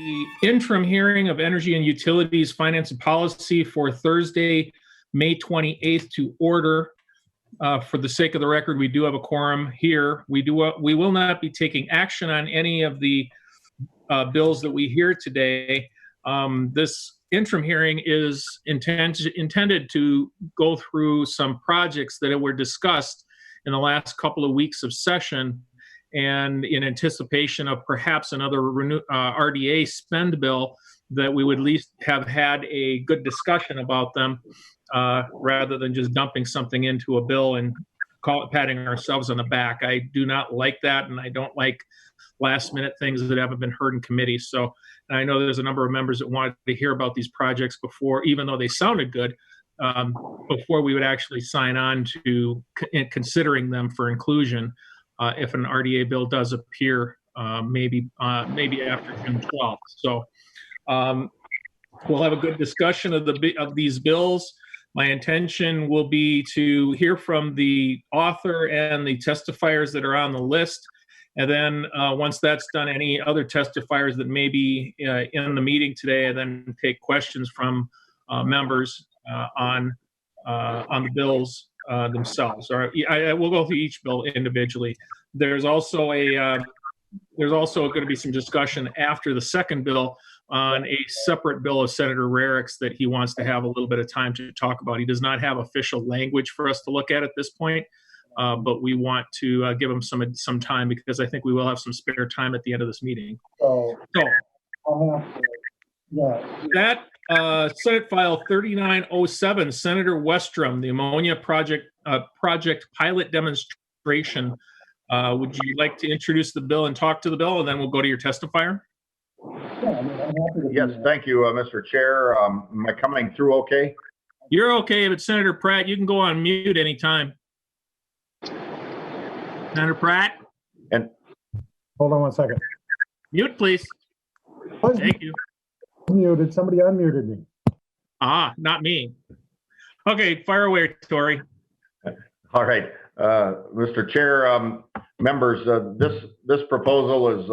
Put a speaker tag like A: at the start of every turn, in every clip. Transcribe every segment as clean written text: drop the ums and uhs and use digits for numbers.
A: the interim hearing of Energy and Utilities Finance and Policy for Thursday, May 28th to order. For the sake of the record, we do have a quorum here. We will not be taking action on any of the bills that we hear today. This interim hearing is intended to go through some projects that were discussed in the last couple of weeks of session, and in anticipation of perhaps another RDA spend bill, that we would at least have had a good discussion about them rather than just dumping something into a bill and patting ourselves on the back. I do not like that, and I don't like last minute things that haven't been heard in committee. So I know there's a number of members that wanted to hear about these projects before, even though they sounded good, before we would actually sign on to considering them for inclusion. If an RDA bill does appear, maybe after June 12th. So we'll have a good discussion of these bills. My intention will be to hear from the author and the testifiers that are on the list. And then once that's done, any other testifiers that may be in the meeting today, and then take questions from members on the bills themselves. All right, I will go through each bill individually. There's also going to be some discussion after the second bill on a separate bill of Senator Rarick's that he wants to have a little bit of time to talk about. He does not have official language for us to look at this point, but we want to give him some time, because I think we will have some spare time at the end of this meeting. So that Senate File 3907, Senator Westrom, the Ammonia project pilot demonstration. Would you like to introduce the bill and talk to the bill, and then we'll go to your testifier?
B: Yes, thank you, Mr. Chair. Am I coming through okay?
A: You're okay, but Senator Pratt, you can go on mute anytime. Senator Pratt?
C: And hold on one second.
A: Mute, please. Thank you.
C: Muted. Somebody unmuted me.
A: Not me. Okay, fire away, Tori.
B: All right, Mr. Chair, members, this proposal is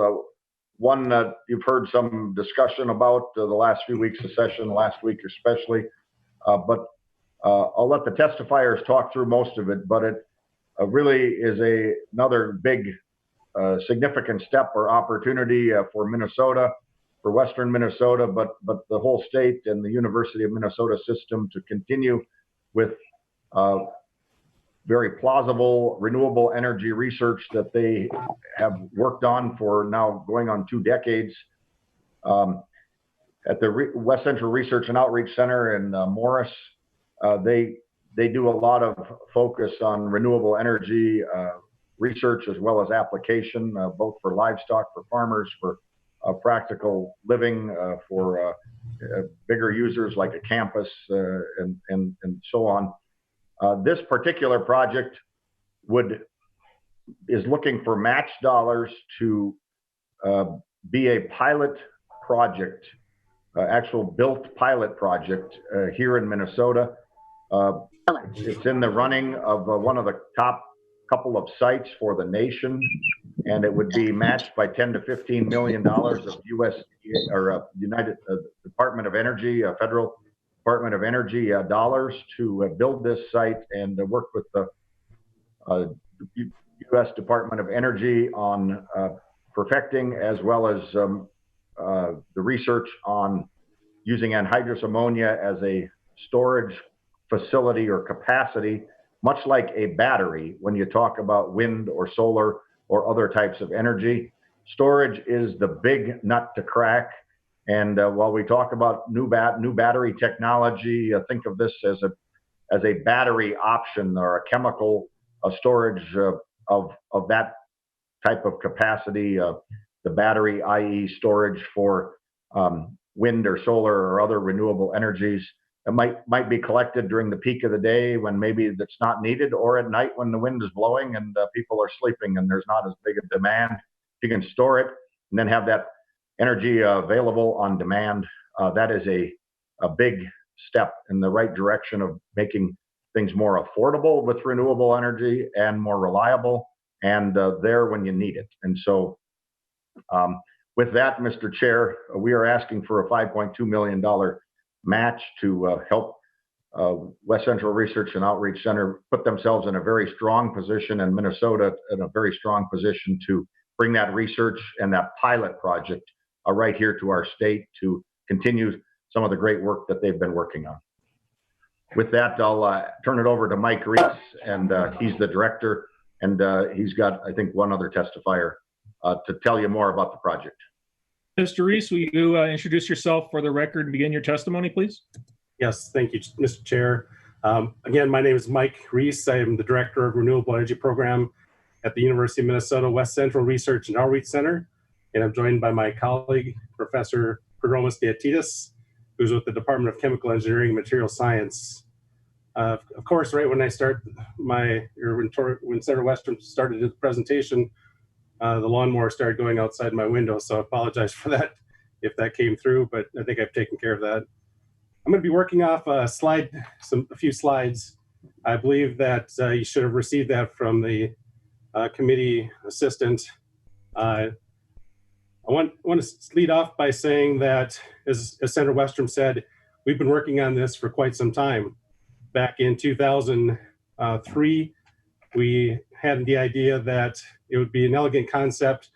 B: one that you've heard some discussion about the last few weeks of session, last week especially, but I'll let the testifiers talk through most of it, but it really is another big significant step or opportunity for Minnesota, for Western Minnesota, but the whole state and the University of Minnesota system to continue with very plausible renewable energy research that they have worked on for now going on 2 decades. At the West Central Research and Outreach Center in Morris, they do a lot of focus on renewable energy research as well as application, both for livestock, for farmers, for practical living, for bigger users like a campus and so on. This particular project is looking for match dollars to be a pilot project, actual built pilot project here in Minnesota. It's in the running of one of the top couple of sites for the nation, and it would be matched by $10 to $15 million of U.S. or United Department of Energy, Federal Department of Energy dollars to build this site and work with the U.S. Department of Energy on perfecting, as well as the research on using anhydrous ammonia as a storage facility or capacity, much like a battery when you talk about wind or solar or other types of energy. Storage is the big nut to crack. And while we talk about new battery technology, think of this as a battery option or a chemical storage of that type of capacity. The battery, i.e., storage for wind or solar or other renewable energies, it might be collected during the peak of the day when maybe that's not needed, or at night when the wind is blowing and people are sleeping and there's not as big a demand. You can store it and then have that energy available on demand. That is a big step in the right direction of making things more affordable with renewable energy and more reliable and there when you need it. And so With that, Mr. Chair, we are asking for a $5.2 million match to help West Central Research and Outreach Center put themselves in a very strong position, and Minnesota in a very strong position to bring that research and that pilot project right here to our state to continue some of the great work that they've been working on. With that, I'll turn it over to Mike Reese, and he's the director, and he's got, I think, one other testifier to tell you more about the project.
A: Mr. Reese, will you introduce yourself for the record and begin your testimony, please?
D: Yes, thank you, Mr. Chair. Again, my name is Mike Reese. I am the Director of Renewable Energy Program at the University of Minnesota West Central Research and Outreach Center, and I'm joined by my colleague, Professor Prodromus Diatidis, who's with the Department of Chemical Engineering and Material Science. Of course, right when I start when Senator Western started his presentation, the lawnmower started going outside my window, so I apologize for that if that came through, but I think I've taken care of that. I'm going to be working off a few slides. I believe that you should have received that from the committee assistant. I want to lead off by saying that, as Senator Westrom said, we've been working on this for quite some time. Back in 2003, we had the idea that it would be an elegant concept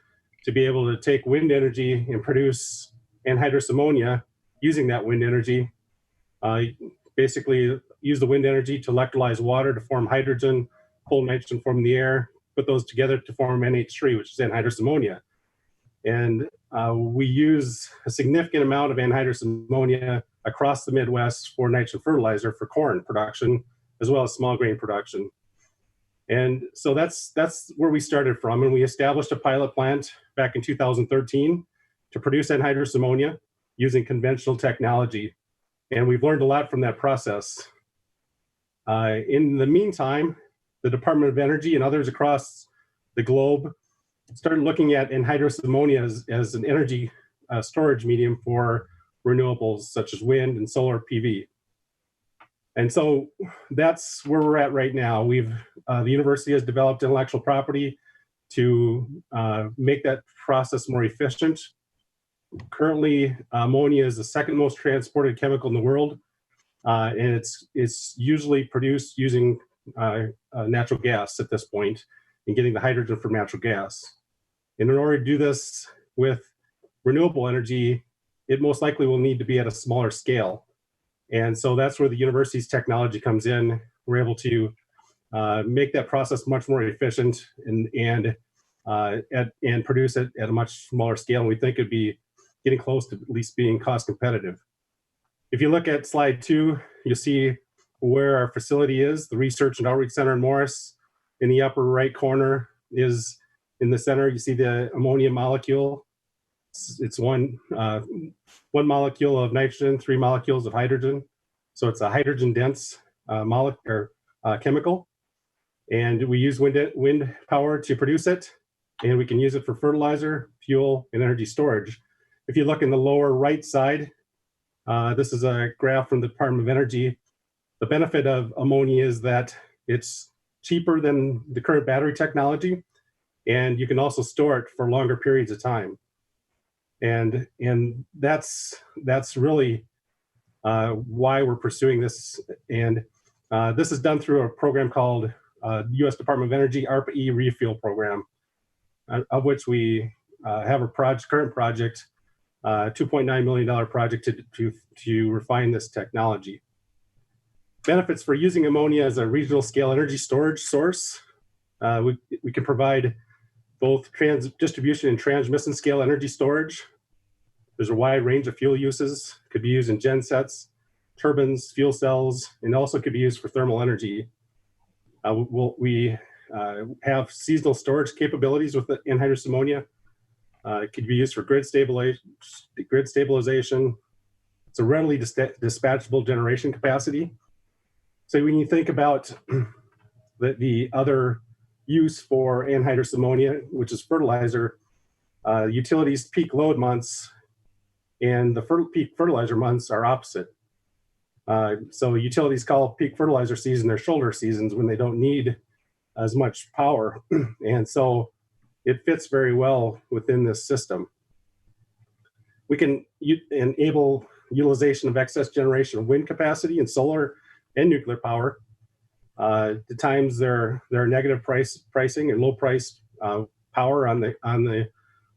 D: to be able to take wind energy and produce anhydrous ammonia using that wind energy. Basically use the wind energy to electrolyze water to form hydrogen, pull nitrogen from the air, put those together to form NH3, which is anhydrous ammonia. And we use a significant amount of anhydrous ammonia across the Midwest for nitrogen fertilizer for corn production, as well as small grain production. And so that's where we started from. And we established a pilot plant back in 2013 to produce anhydrous ammonia using conventional technology. And we've learned a lot from that process. In the meantime, the Department of Energy and others across the globe started looking at anhydrous ammonia as an energy storage medium for renewables such as wind and solar PV. And so that's where we're at right now. The university has developed intellectual property to make that process more efficient. Currently, ammonia is the second most transported chemical in the world, and it's usually produced using natural gas at this point and getting the hydrogen from natural gas. And in order to do this with renewable energy, it most likely will need to be at a smaller scale. And so that's where the university's technology comes in. We're able to make that process much more efficient and produce it at a much smaller scale. And we think it'd be getting close to at least being cost competitive. If you look at slide 2, you'll see where our facility is, the Research and Outreach Center in Morris. In the upper right corner is, in the center, you see the ammonia molecule. It's one molecule of nitrogen, 3 molecules of hydrogen. So it's a hydrogen-dense chemical. And we use wind power to produce it, and we can use it for fertilizer, fuel, and energy storage. If you look in the lower right side, this is a graph from the Department of Energy. The benefit of ammonia is that it's cheaper than the current battery technology, and you can also store it for longer periods of time. And that's really why we're pursuing this. And this is done through a program called U.S. Department of Energy ARPA-E Refuel Program, of which we have a current project, $2.9 million project to refine this technology. Benefits for using ammonia as a regional scale energy storage source. We can provide both distribution and transmission scale energy storage. There's a wide range of fuel uses. Could be used in gensets, turbines, fuel cells, and also could be used for thermal energy. We have seasonal storage capabilities with the anhydrous ammonia. It could be used for grid stabilization. It's a readily dispatchable generation capacity. So when you think about the other use for anhydrous ammonia, which is fertilizer, utilities' peak load months and the peak fertilizer months are opposite. So utilities call peak fertilizer season their shoulder seasons when they don't need as much power. And so it fits very well within this system. We can enable utilization of excess generation of wind capacity and solar and nuclear power. At times there are negative pricing and low price power on the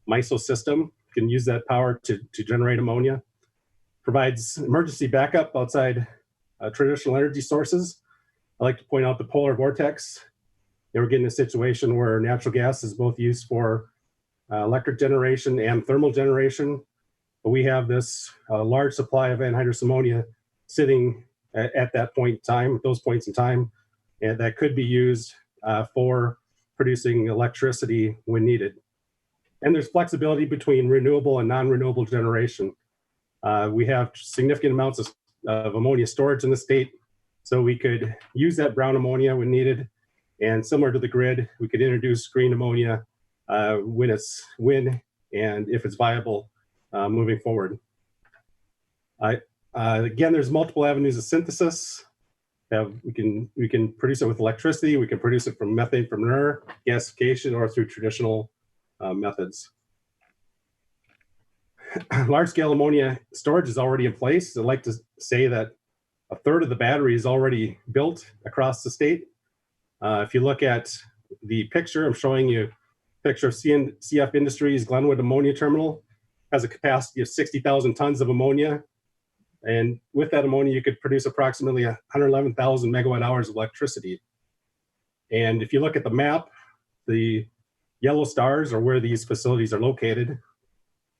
D: MISO system. You can use that power to generate ammonia. Provides emergency backup outside traditional energy sources. I like to point out the polar vortex. We're getting a situation where natural gas is both used for electric generation and thermal generation. But we have this large supply of anhydrous ammonia sitting at that point in time, at those points in time, and that could be used for producing electricity when needed. And there's flexibility between renewable and non-renewable generation. We have significant amounts of ammonia storage in the state, so we could use that brown ammonia when needed. And similar to the grid, we could introduce green ammonia when and if it's viable moving forward. Again, there's multiple avenues of synthesis. We can produce it with electricity. We can produce it from methane from manure, gasification, or through traditional methods. Large-scale ammonia storage is already in place. I'd like to say that a third of the battery is already built across the state. If you look at the picture, I'm showing you a picture of CF Industries Glenwood Ammonia Terminal. Has a capacity of 60,000 tons of ammonia. And with that ammonia, you could produce approximately 111,000 megawatt hours of electricity. And if you look at the map, the yellow stars are where these facilities are located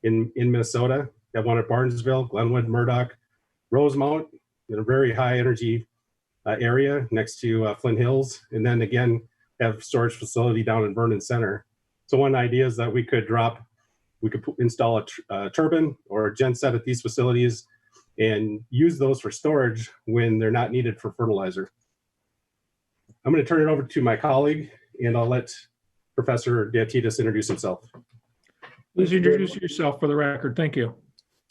D: in Minnesota. You have one at Barnesville, Glenwood, Murdoch, Rosemount, in a very high energy area next to Flint Hills. And then again, have storage facility down in Vernon Center. So one idea is that we could install a turbine or a genset at these facilities and use those for storage when they're not needed for fertilizer. I'm going to turn it over to my colleague, and I'll let Professor Diatidis introduce himself.
A: Please introduce yourself for the record. Thank you.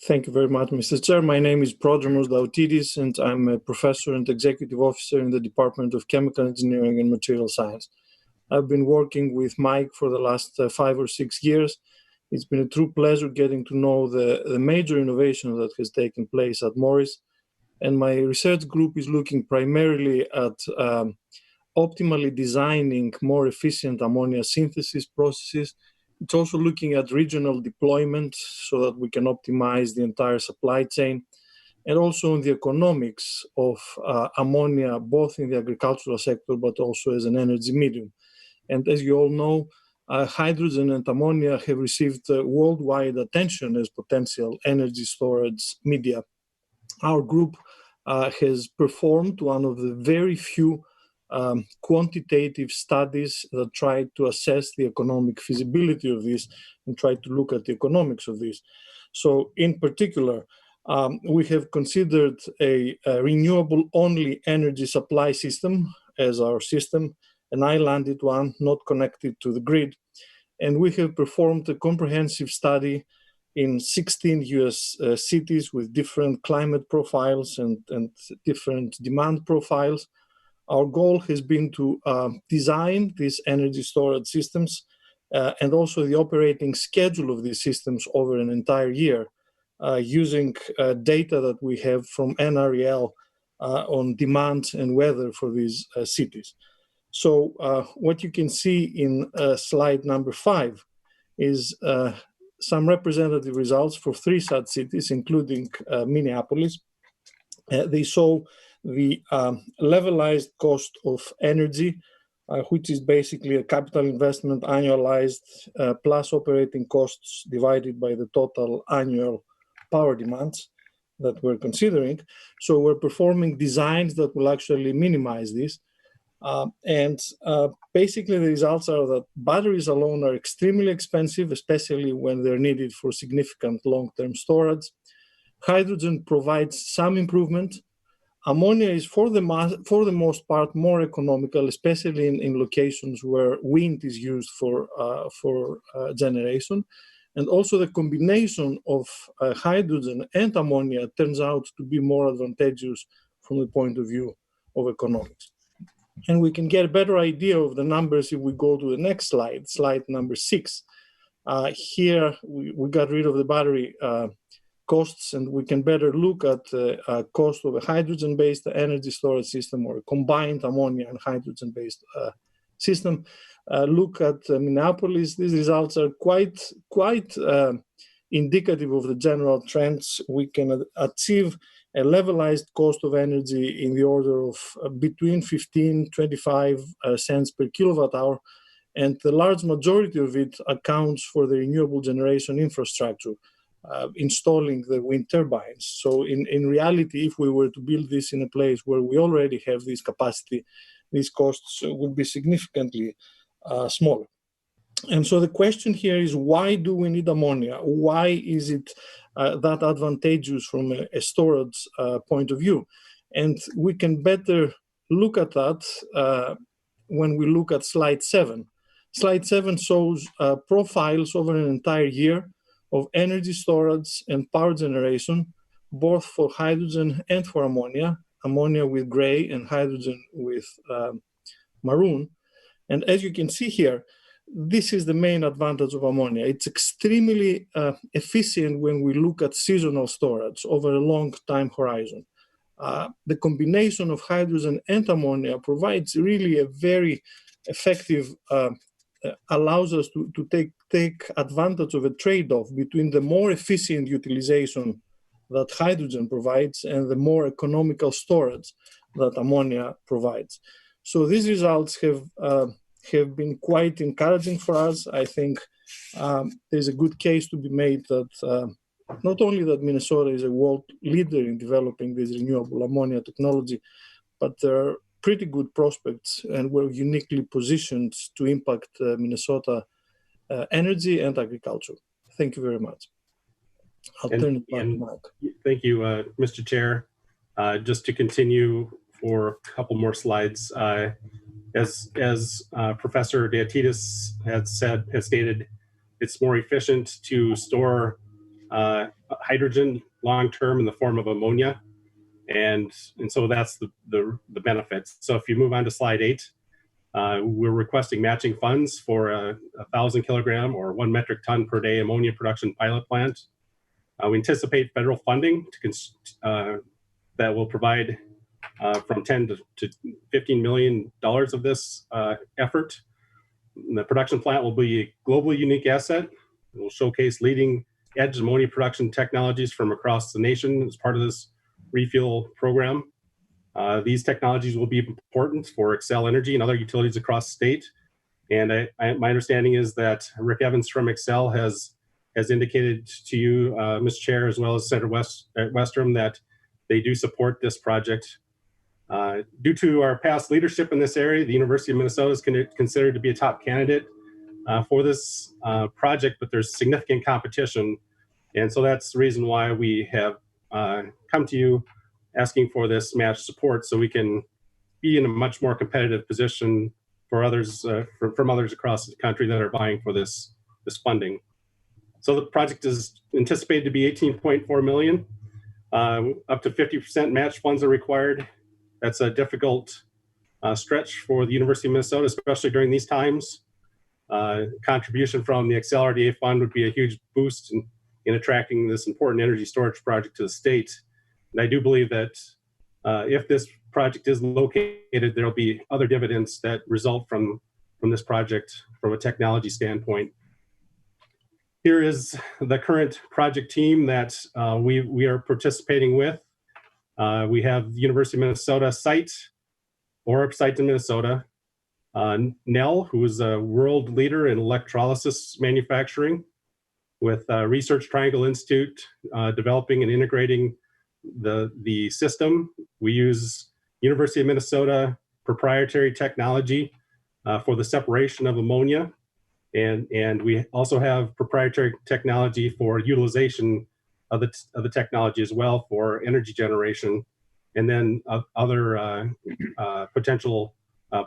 E: Thank you very much, Mr. Chair. My name is Prodromos Diatidis, and I'm a professor and executive officer in the Department of Chemical Engineering and Material Science. I've been working with Mike for the last 5 or 6 years. It's been a true pleasure getting to know the major innovation that has taken place at Morris. And my research group is looking primarily at optimally designing more efficient ammonia synthesis processes. It's also looking at regional deployment so that we can optimize the entire supply chain, and also in the economics of ammonia, both in the agricultural sector, but also as an energy medium. And as you all know, hydrogen and ammonia have received worldwide attention as potential energy storage media. Our group has performed one of the very few quantitative studies that try to assess the economic feasibility of this and try to look at the economics of this. So in particular, we have considered a renewable-only energy supply system as our system, an islanded one, not connected to the grid. And we have performed a comprehensive study in 16 US cities with different climate profiles and different demand profiles. Our goal has been to design these energy storage systems and also the operating schedule of these systems over an entire year using data that we have from NREL on demand and weather for these cities. So what you can see in slide number 5 is some representative results for 3 such cities, including Minneapolis. They show the levelized cost of energy, which is basically a capital investment annualized plus operating costs divided by the total annual power demands that we're considering. So we're performing designs that will actually minimize this. Basically the results are that batteries alone are extremely expensive, especially when they're needed for significant long-term storage. Hydrogen provides some improvement. Ammonia is for the most part more economical, especially in locations where wind is used for generation. And also the combination of hydrogen and ammonia turns out to be more advantageous from the point of view of economics. And we can get a better idea of the numbers if we go to the next slide, slide number 6. Here, we got rid of the battery costs, and we can better look at the cost of a hydrogen-based energy storage system or a combined ammonia and hydrogen-based system. Look at Minneapolis. These results are quite indicative of the general trends. We can achieve a levelized cost of energy in the order of between 15-25 cents per kilowatt hour, and the large majority of it accounts for the renewable generation infrastructure, installing the wind turbines. So in reality, if we were to build this in a place where we already have this capacity, these costs would be significantly smaller. And so the question here is, why do we need ammonia? Why is it that advantageous from a storage point of view? And we can better look at that when we look at slide 7. Slide 7 shows profiles over an entire year of energy storage and power generation, both for hydrogen and for ammonia, ammonia with gray and hydrogen with maroon. And as you can see here, this is the main advantage of ammonia. It's extremely efficient when we look at seasonal storage over a long time horizon. The combination of hydrogen and ammonia provides really a very effective, allows us to take advantage of a trade-off between the more efficient utilization that hydrogen provides and the more economical storage that ammonia provides. So these results have been quite encouraging for us. I think there's a good case to be made that not only that Minnesota is a world leader in developing this renewable ammonia technology, but there are pretty good prospects, and we're uniquely positioned to impact Minnesota energy and agriculture. Thank you very much. I'll turn it back to Mike.
D: Thank you, Mr. Chair. Just to continue for a couple more slides, as Professor Deatidis has stated, it's more efficient to store hydrogen long-term in the form of ammonia, and so that's the benefits. So if you move on to slide 8, we're requesting matching funds for a 1,000 kilogram or 1 metric ton per day ammonia production pilot plant. We anticipate federal funding that will provide from $10 to $15 million of this effort. The production plant will be a globally unique asset. It will showcase leading edge ammonia production technologies from across the nation as part of this refuel program. These technologies will be important for Xcel Energy and other utilities across the state. And my understanding is that Rick Evans from Xcel has indicated to you, Mr. Chair, as well as Senator Westrom, that they do support this project. Due to our past leadership in this area, the University of Minnesota is considered to be a top candidate for this project, but there's significant competition. And so that's the reason why we have come to you asking for this match support, so we can be in a much more competitive position for others, from others across the country that are vying for this funding. So the project is anticipated to be $18.4 million. Up to 50% match funds are required. That's a difficult stretch for the University of Minnesota, especially during these times. Contribution from the Xcel RDA fund would be a huge boost in attracting this important energy storage project to the state. And I do believe that if this project is located, there'll be other dividends that result from this project from a technology standpoint. Here is the current project team that we are participating with. We have the University of Minnesota site, Orup site in Minnesota. Nell, who is a world leader in electrolysis manufacturing, with Research Triangle Institute developing and integrating the system. We use University of Minnesota proprietary technology for the separation of ammonia. And we also have proprietary technology for utilization of the technology as well for energy generation, and then other potential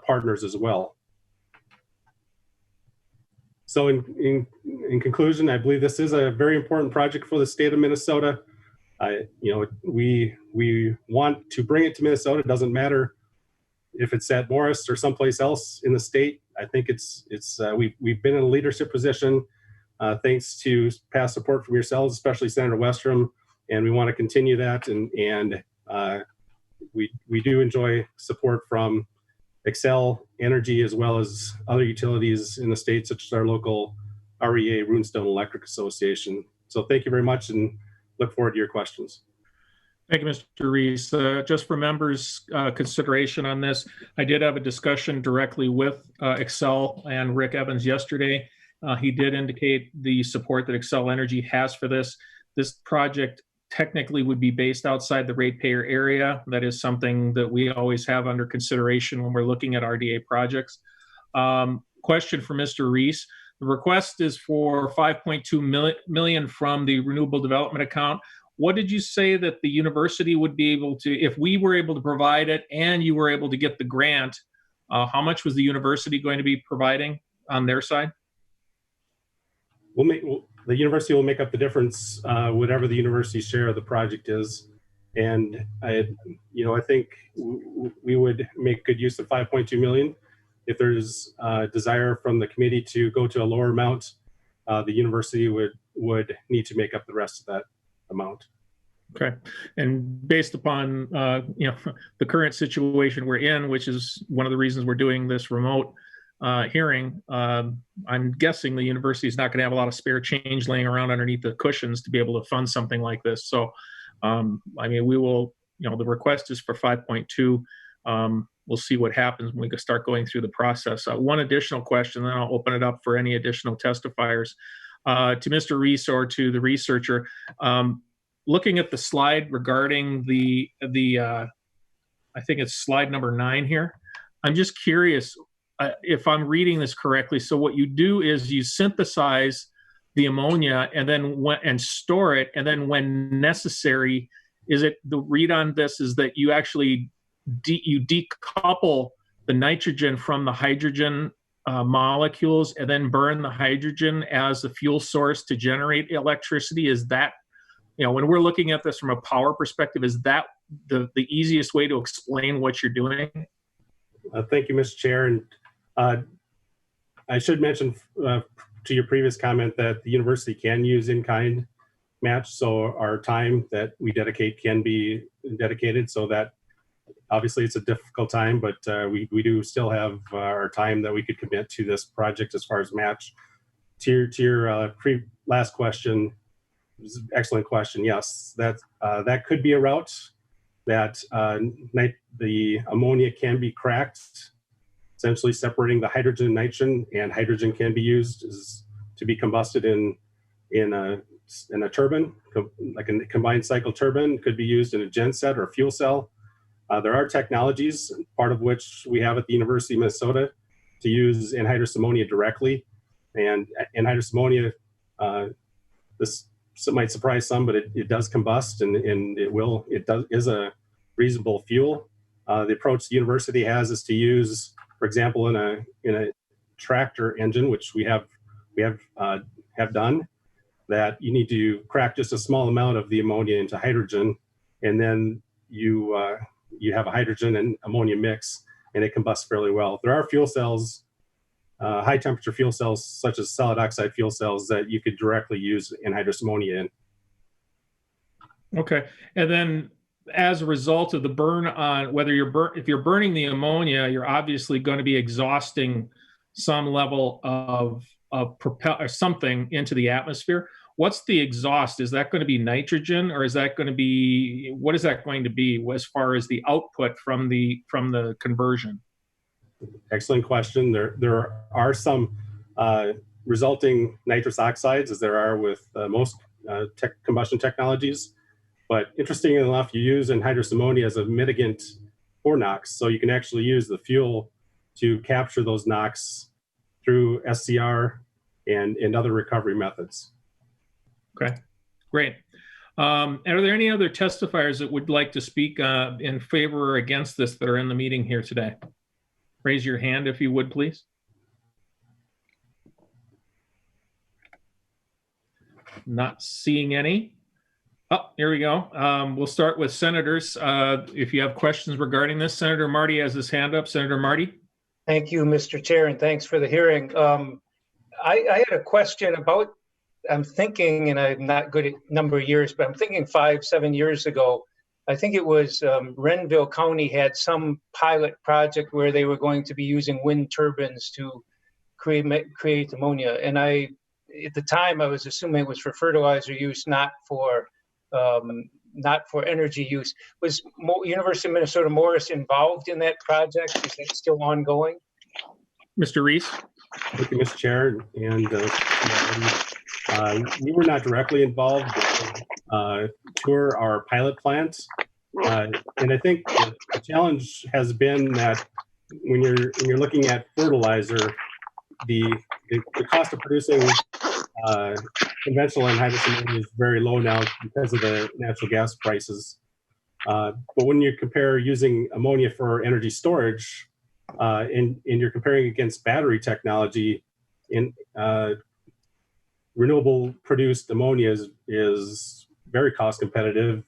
D: partners as well. So in conclusion, I believe this is a very important project for the state of Minnesota. We want to bring it to Minnesota. It doesn't matter if it's at Morris or someplace else in the state. I think we've been in a leadership position. thanks to past support from yourselves, especially Senator Westrom, and we want to continue that. And we do enjoy support from Xcel Energy as well as other utilities in the state, such as our local REA, Runestone Electric Association. So thank you very much, and look forward to your questions.
A: Thank you, Mr. Reese. Just for members' consideration on this, I did have a discussion directly with Xcel and Rick Evans yesterday. He did indicate the support that Xcel Energy has for this. This project technically would be based outside the ratepayer area. That is something that we always have under consideration when we're looking at RDA projects. Question for Mr. Reese. The request is for $5.2 million from the Renewable Development Account. What did you say that the university would be able to, if we were able to provide it and you were able to get the grant, how much was the university going to be providing on their side?
D: The university will make up the difference, whatever the university's share of the project is. And I think we would make good use of $5.2 million. If there's a desire from the committee to go to a lower amount, the university would need to make up the rest of that amount.
A: Okay, and based upon the current situation we're in, which is one of the reasons we're doing this remote hearing, I'm guessing the university is not going to have a lot of spare change laying around underneath the cushions to be able to fund something like this. So, we will. The request is for 5.2. We'll see what happens when we start going through the process. One additional question, then I'll open it up for any additional testifiers. To Mr. Reese or to the researcher, looking at the slide regarding the I think it's slide number 9 here. I'm just curious if I'm reading this correctly. So what you do is you synthesize the ammonia and then store it, and then when necessary, is it the read on this is that you actually you decouple the nitrogen from the hydrogen molecules and then burn the hydrogen as the fuel source to generate electricity? Is that, when we're looking at this from a power perspective, is that the easiest way to explain what you're doing?
D: Thank you, Mr. Chair. And I should mention to your previous comment that the university can use in-kind match. So our time that we dedicate can be dedicated, so that obviously it's a difficult time, but we do still have our time that we could commit to this project as far as match. To your last question, excellent question. Yes, that could be a route that the ammonia can be cracked, essentially separating the hydrogen and nitrogen, and hydrogen can be used to be combusted in a turbine, like a combined cycle turbine. Could be used in a genset or a fuel cell. There are technologies, part of which we have at the University of Minnesota, to use anhydrous ammonia directly. And anhydrous ammonia, this might surprise some, but it does combust, and it is a reasonable fuel. The approach the university has is to use, for example, in a tractor engine, which we have done, that you need to crack just a small amount of the ammonia into hydrogen, and then you have a hydrogen and ammonia mix, and it combusts fairly well. There are fuel cells, high temperature fuel cells, such as solid oxide fuel cells, that you could directly use anhydrous ammonia in.
A: Okay, and then as a result of the burn on, if you're burning the ammonia, you're obviously going to be exhausting some level of or something into the atmosphere. What's the exhaust? Is that going to be nitrogen, or is that going to be, what is that going to be as far as the output from the conversion?
D: Excellent question. There are some resulting nitrous oxides, as there are with most combustion technologies. But interestingly enough, you use anhydrous ammonia as a mitigant for NOx, so you can actually use the fuel to capture those NOx through SCR and other recovery methods.
A: Okay, great. Are there any other testifiers that would like to speak in favor or against this that are in the meeting here today? Raise your hand if you would, please. Not seeing any. Oh, here we go. We'll start with senators. If you have questions regarding this, Senator Marty has his hand up. Senator Marty.
F: Thank you, Mr. Chair, and thanks for the hearing. I had a question about I'm thinking, and I'm not good at number of years, but I'm thinking 5-7 years ago, I think it was Renville County had some pilot project where they were going to be using wind turbines to create ammonia. And at the time, I was assuming it was for fertilizer use, not for energy use. Was University of Minnesota Morris involved in that project? Is that still ongoing?
A: Mr. Reese?
D: Thank you, Mr. Chair. And we were not directly involved. Tour our pilot plants. And I think the challenge has been that when you're looking at fertilizer, the cost of producing conventional anhydrous ammonia is very low now because of the natural gas prices. But when you compare using ammonia for energy storage, and you're comparing against battery technology, in renewable produced ammonia is very cost competitive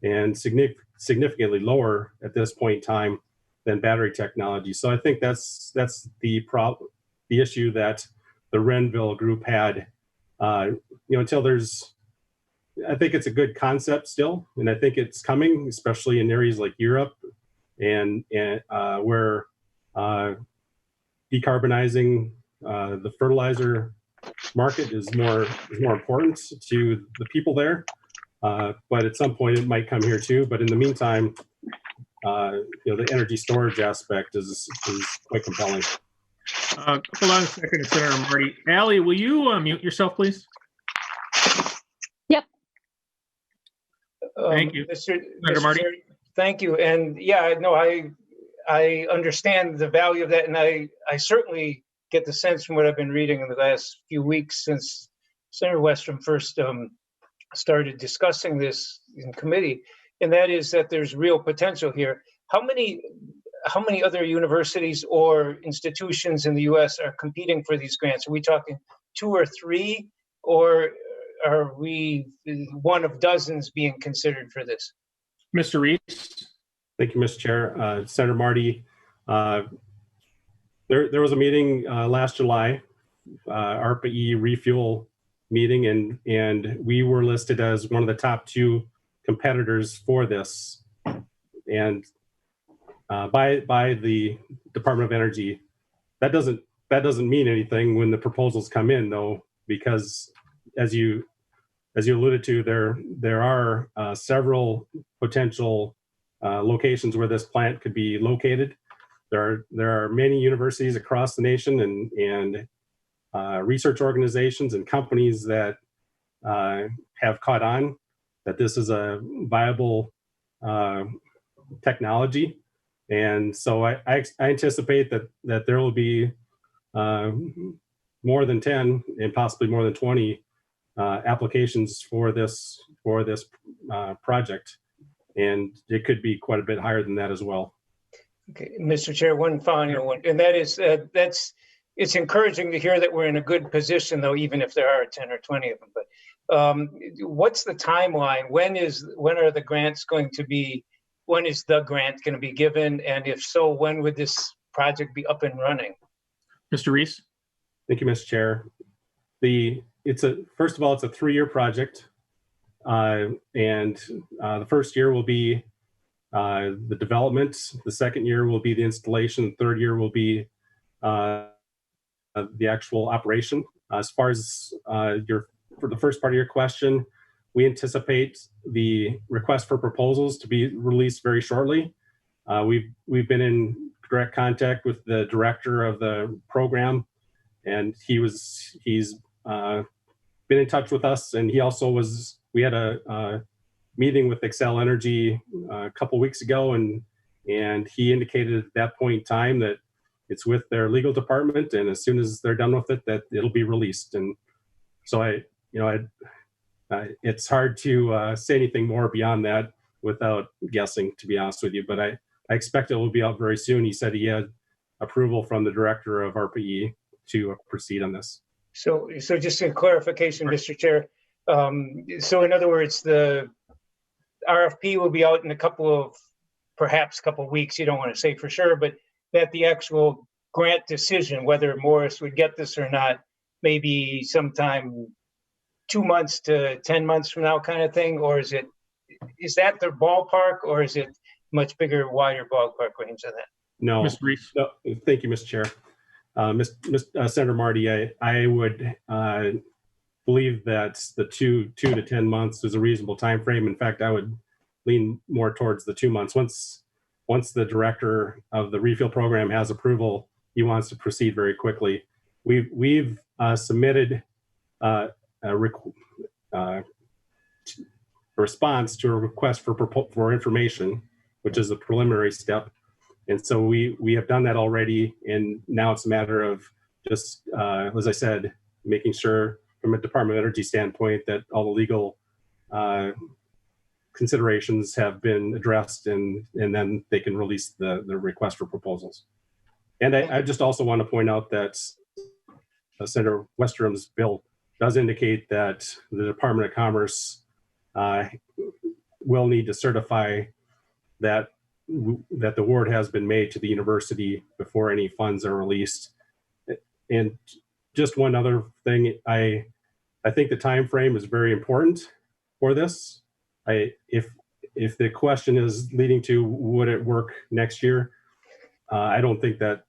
D: and significantly lower at this point in time than battery technology. So I think that's the issue that the Renville group had. Until there's, I think it's a good concept still, and I think it's coming, especially in areas like Europe and where decarbonizing the fertilizer market is more important to the people there. But at some point it might come here too. But in the meantime, the energy storage aspect is quite compelling.
A: Hold on a second, Senator Marty. Allie, will you mute yourself, please?
G: Yep.
A: Thank you.
F: Mr.
A: Marty.
F: Chair, thank you. And yeah, no, I understand the value of that, and I certainly get the sense from what I've been reading in the last few weeks since Senator Westrom first started discussing this in committee, and that is that there's real potential here. How many other universities or institutions in the U.S. are competing for these grants? Are we talking 2 or 3, or are we one of dozens being considered for this?
A: Mr. Reese?
D: Thank you, Mr. Chair. Senator Marty, there was a meeting last July, ARPA-E refuel meeting, and we were listed as one of the top 2 competitors for this. And by the Department of Energy. That doesn't mean anything when the proposals come in, though, because as you alluded to, there are several potential locations where this plant could be located. There are many universities across the nation and research organizations and companies that have caught on that this is a viable technology. And so I anticipate that there will be more than 10 and possibly more than 20 applications for this project, and it could be quite a bit higher than that as well.
F: Okay, Mr. Chair, one final one, and that is it's encouraging to hear that we're in a good position, though, even if there are 10 or 20 of them. But what's the timeline? When are the grants going to be? When is the grant going to be given? And if so, when would this project be up and running?
A: Mr. Reese?
D: Thank you, Mr. Chair. First of all, it's a 3-year project. And the first year will be the development. The second year will be the installation. The third year will be the actual operation. As far as for the first part of your question, we anticipate the request for proposals to be released very shortly. We've been in direct contact with the director of the program, and he's been in touch with us. And he also we had a meeting with Xcel Energy a couple weeks ago, and he indicated at that point in time that it's with their legal department, and as soon as they're done with it, that it'll be released. And so it's hard to say anything more beyond that without guessing, to be honest with you. But I expect it will be out very soon. He said he had approval from the director of ARPA-E to proceed on this.
F: So just a clarification, Mr. Chair. So in other words, the RFP will be out in perhaps a couple of weeks. You don't want to say for sure, but that the actual grant decision, whether Morris would get this or not, maybe sometime 2 months to 10 months from now kind of thing? Or is that the ballpark, or is it much bigger, wider ballpark range than that?
D: No,
A: Mr. Reese.
D: no, thank you, Mr. Chair. Senator Marty, I would believe that the two to 10 months is a reasonable time frame. In fact, I would lean more towards the 2 months. Once the director of the refill program has approval, he wants to proceed very quickly. We've submitted a response to a request for information, which is a preliminary step. And so we have done that already, and now it's a matter of just, as I said, making sure from a Department of Energy standpoint that all the legal considerations have been addressed, and then they can release the request for proposals. And I just also want to point out that Senator Westrum's bill does indicate that the Department of Commerce will need to certify that the award has been made to the university before any funds are released. And just one other thing, I think the time frame is very important for this. If the question is leading to would it work next year, I don't think that,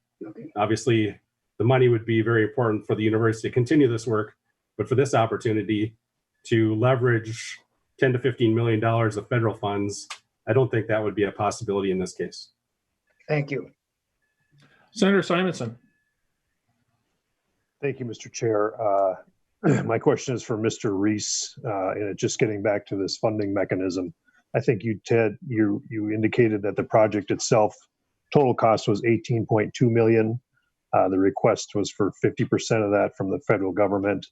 D: obviously the money would be very important for the university to continue this work, but for this opportunity to leverage $10 to $15 million of federal funds, I don't think that would be a possibility in this case.
F: Thank you.
A: Senator Simonson.
H: Thank you, Mr. Chair. My question is for Mr. Reese, and just getting back to this funding mechanism. I think you, Ted, you indicated that the project itself, total cost was $18.2 million. The request was for 50% of that from the federal government.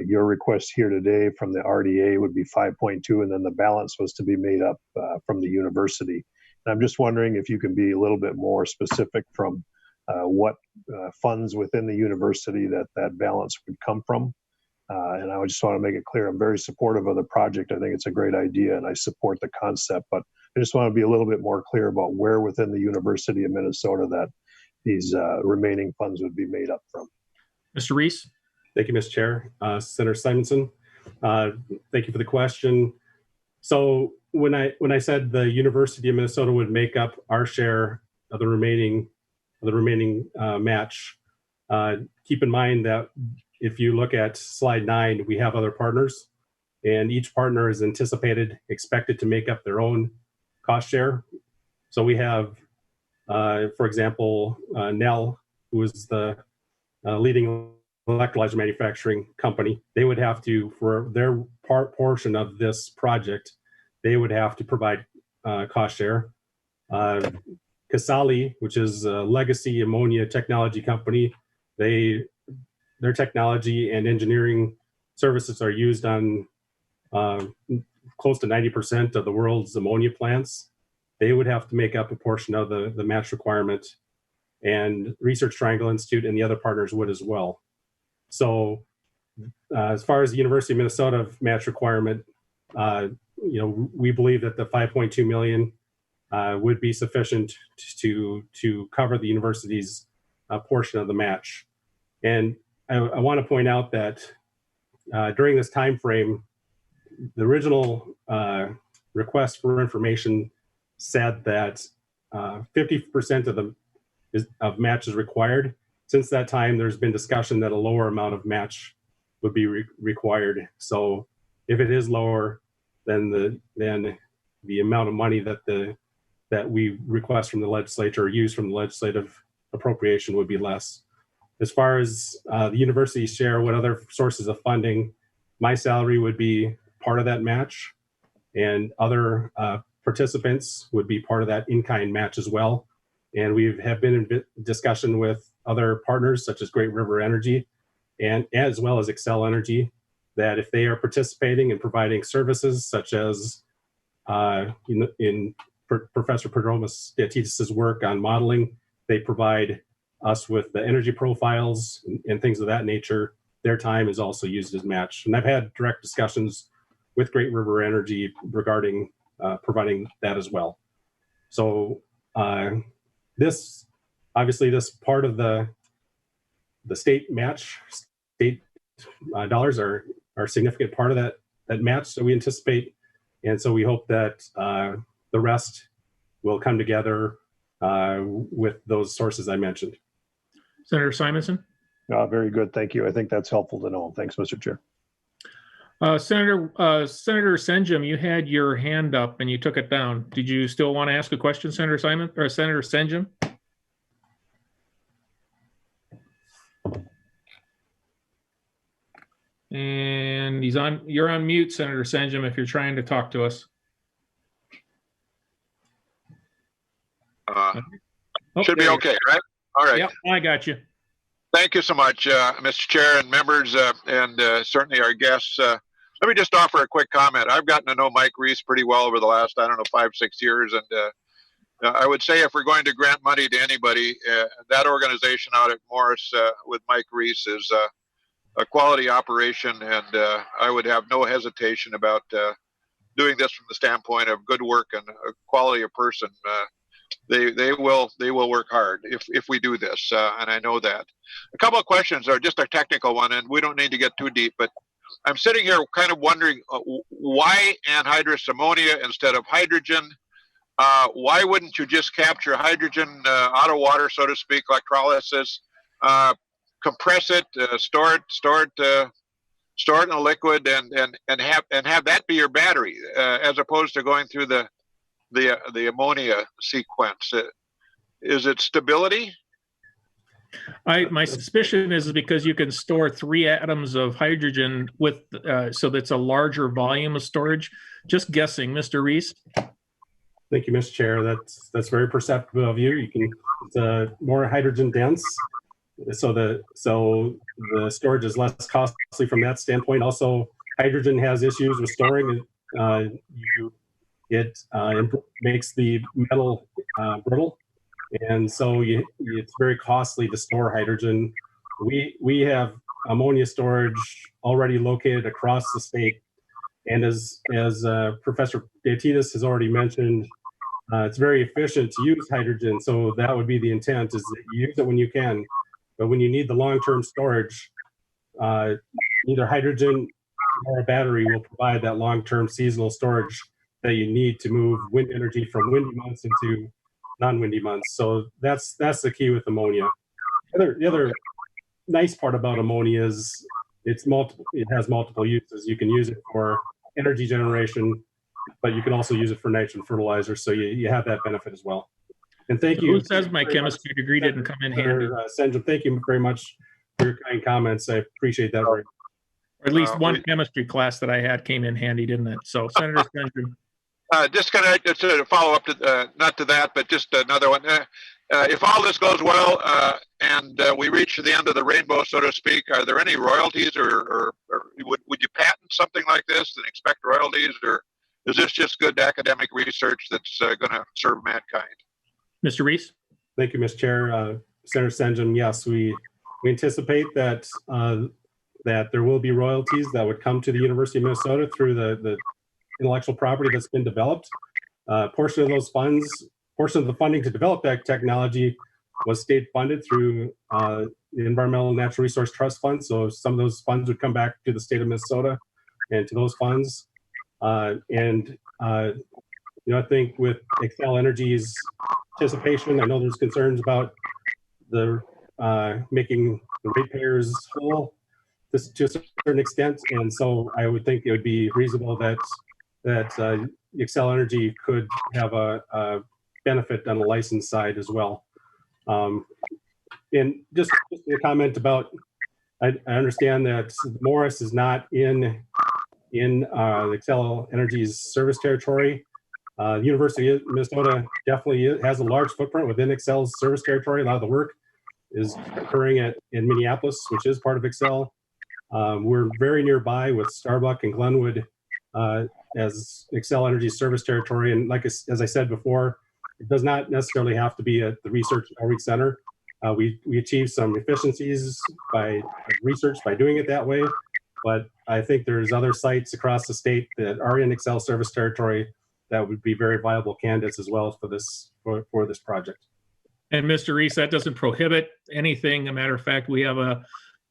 H: Your request here today from the RDA would be 5.2, and then the balance was to be made up from the university. And I'm just wondering if you can be a little bit more specific from what funds within the university that balance would come from. And I just want to make it clear, I'm very supportive of the project. I think it's a great idea, and I support the concept, but I just want to be a little bit more clear about where within the University of Minnesota that these remaining funds would be made up from.
A: Mr. Reese.
D: Thank you, Mr. Chair. Senator Simonson, thank you for the question. So when I said the University of Minnesota would make up our share of the remaining match, keep in mind that if you look at slide 9, we have other partners, and each partner is expected to make up their own cost share. So we have, for example, Nell, who is the leading electrolyzer manufacturing company. They would have to, for their portion of this project, they would have to provide cost share. Casali, which is a legacy ammonia technology company, their technology and engineering services are used on close to 90% of the world's ammonia plants. They would have to make up a portion of the match requirement, and Research Triangle Institute and the other partners would as well. So as far as the University of Minnesota match requirement, we believe that the 5.2 million would be sufficient to cover the university's portion of the match. And I want to point out that during this time frame, the original request for information said that 50% of match is required. Since that time, there's been discussion that a lower amount of match would be required. So if it is lower, then the amount of money that we request from the legislature or use from the legislative appropriation would be less. As far as the university's share, what other sources of funding, my salary would be part of that match, and other participants would be part of that in-kind match as well. And we have been in discussion with other partners such as Great River Energy and as well as Xcel Energy, that if they are participating and providing services such as in Professor Prodromus Diatidis' work on modeling, they provide us with the energy profiles and things of that nature, their time is also used as match. And I've had direct discussions with Great River Energy regarding providing that as well. So this part of the state match, state dollars are are a significant part of that match. So we anticipate, and so we hope that the rest will come together with those sources I mentioned.
A: Senator Simonson?
H: Very good. Thank you. I think that's helpful to know. Thanks, Mr. Chair.
A: Senator Senjem, you had your hand up and you took it down. Did you still want to ask a question, Senator Simon or Senator Senjem? And you're on mute, Senator Senjem, if you're trying to talk to us.
I: Should be okay, right? All right.
A: Yep, I got you.
I: Thank you so much, Mr. Chair and members, and certainly our guests. Let me just offer a quick comment. I've gotten to know Mike Reese pretty well over the last, 5-6 years. And I would say if we're going to grant money to anybody, that organization out at Morris with Mike Reese is a quality operation. And I would have no hesitation about doing this from the standpoint of good work and quality of person. They will work hard if we do this, and I know that. A couple of questions are just a technical one, and we don't need to get too deep, but I'm sitting here kind of wondering why anhydrous ammonia instead of hydrogen? Why wouldn't you just capture hydrogen out of water, so to speak, electrolysis, compress it, store it in a liquid, and have that be your battery, as opposed to going through the ammonia sequence? Is it stability?
A: My suspicion is because you can store 3 atoms of hydrogen with, so that's a larger volume of storage. Just guessing, Mr. Reese.
D: Thank you, Mr. Chair. That's very perceptive of you. It's more hydrogen dense, so the storage is less costly from that standpoint. Also, hydrogen has issues with storing. It makes the metal brittle, and so it's very costly to store hydrogen. We have ammonia storage already located across the state, and as Professor Diatides has already mentioned, it's very efficient to use hydrogen. So that would be the intent: is that you use it when you can, but when you need the long-term storage, either hydrogen or a battery will provide that long-term seasonal storage that you need to move wind energy from windy months into non-windy months. So that's the key with ammonia. The other nice part about ammonia is it has multiple uses. You can use it for energy generation, but you can also use it for nitrogen fertilizer. So you have that benefit as well. And thank you.
A: Who says my chemistry degree didn't come in handy?
D: Senjem, thank you very much for your kind comments. I appreciate that very much.
A: Or at least one chemistry class that I had came in handy, didn't it? So Senator Senjem.
I: Just a follow up to not to that, but just another one. If all this goes well and we reach the end of the rainbow, so to speak, are there any royalties, or would you patent something like this and expect royalties, or is this just good academic research that's going to serve mankind?
A: Mr. Reese.
D: Thank you, Mr. Chair. Senator Senjem, yes, we anticipate that there will be royalties that would come to the University of Minnesota through the intellectual property that's been developed. Portion of the funding to develop that technology was state funded through the Environmental and Natural Resource Trust Fund. So some of those funds would come back to the state of Minnesota and to those funds. I think with Xcel Energy's participation, I know there's concerns about the making the ratepayers whole to a certain extent, and so I would think it would be reasonable that Xcel Energy could have a benefit on the license side as well. And just a comment about, I understand that Morris is not in Xcel Energy's service territory. The University of Minnesota definitely has a large footprint within Xcel's service territory. A lot of the work is occurring in Minneapolis, which is part of Xcel. We're very nearby with Starbuck and Glenwood as Xcel Energy's service territory. And as I said before, it does not necessarily have to be at the Research Outreach Center. We achieve some efficiencies by research by doing it that way. But I think there's other sites across the state that are in Xcel service territory that would be very viable candidates as well for this project.
A: And Mr. Reese, that doesn't prohibit anything. As a matter of fact, we have a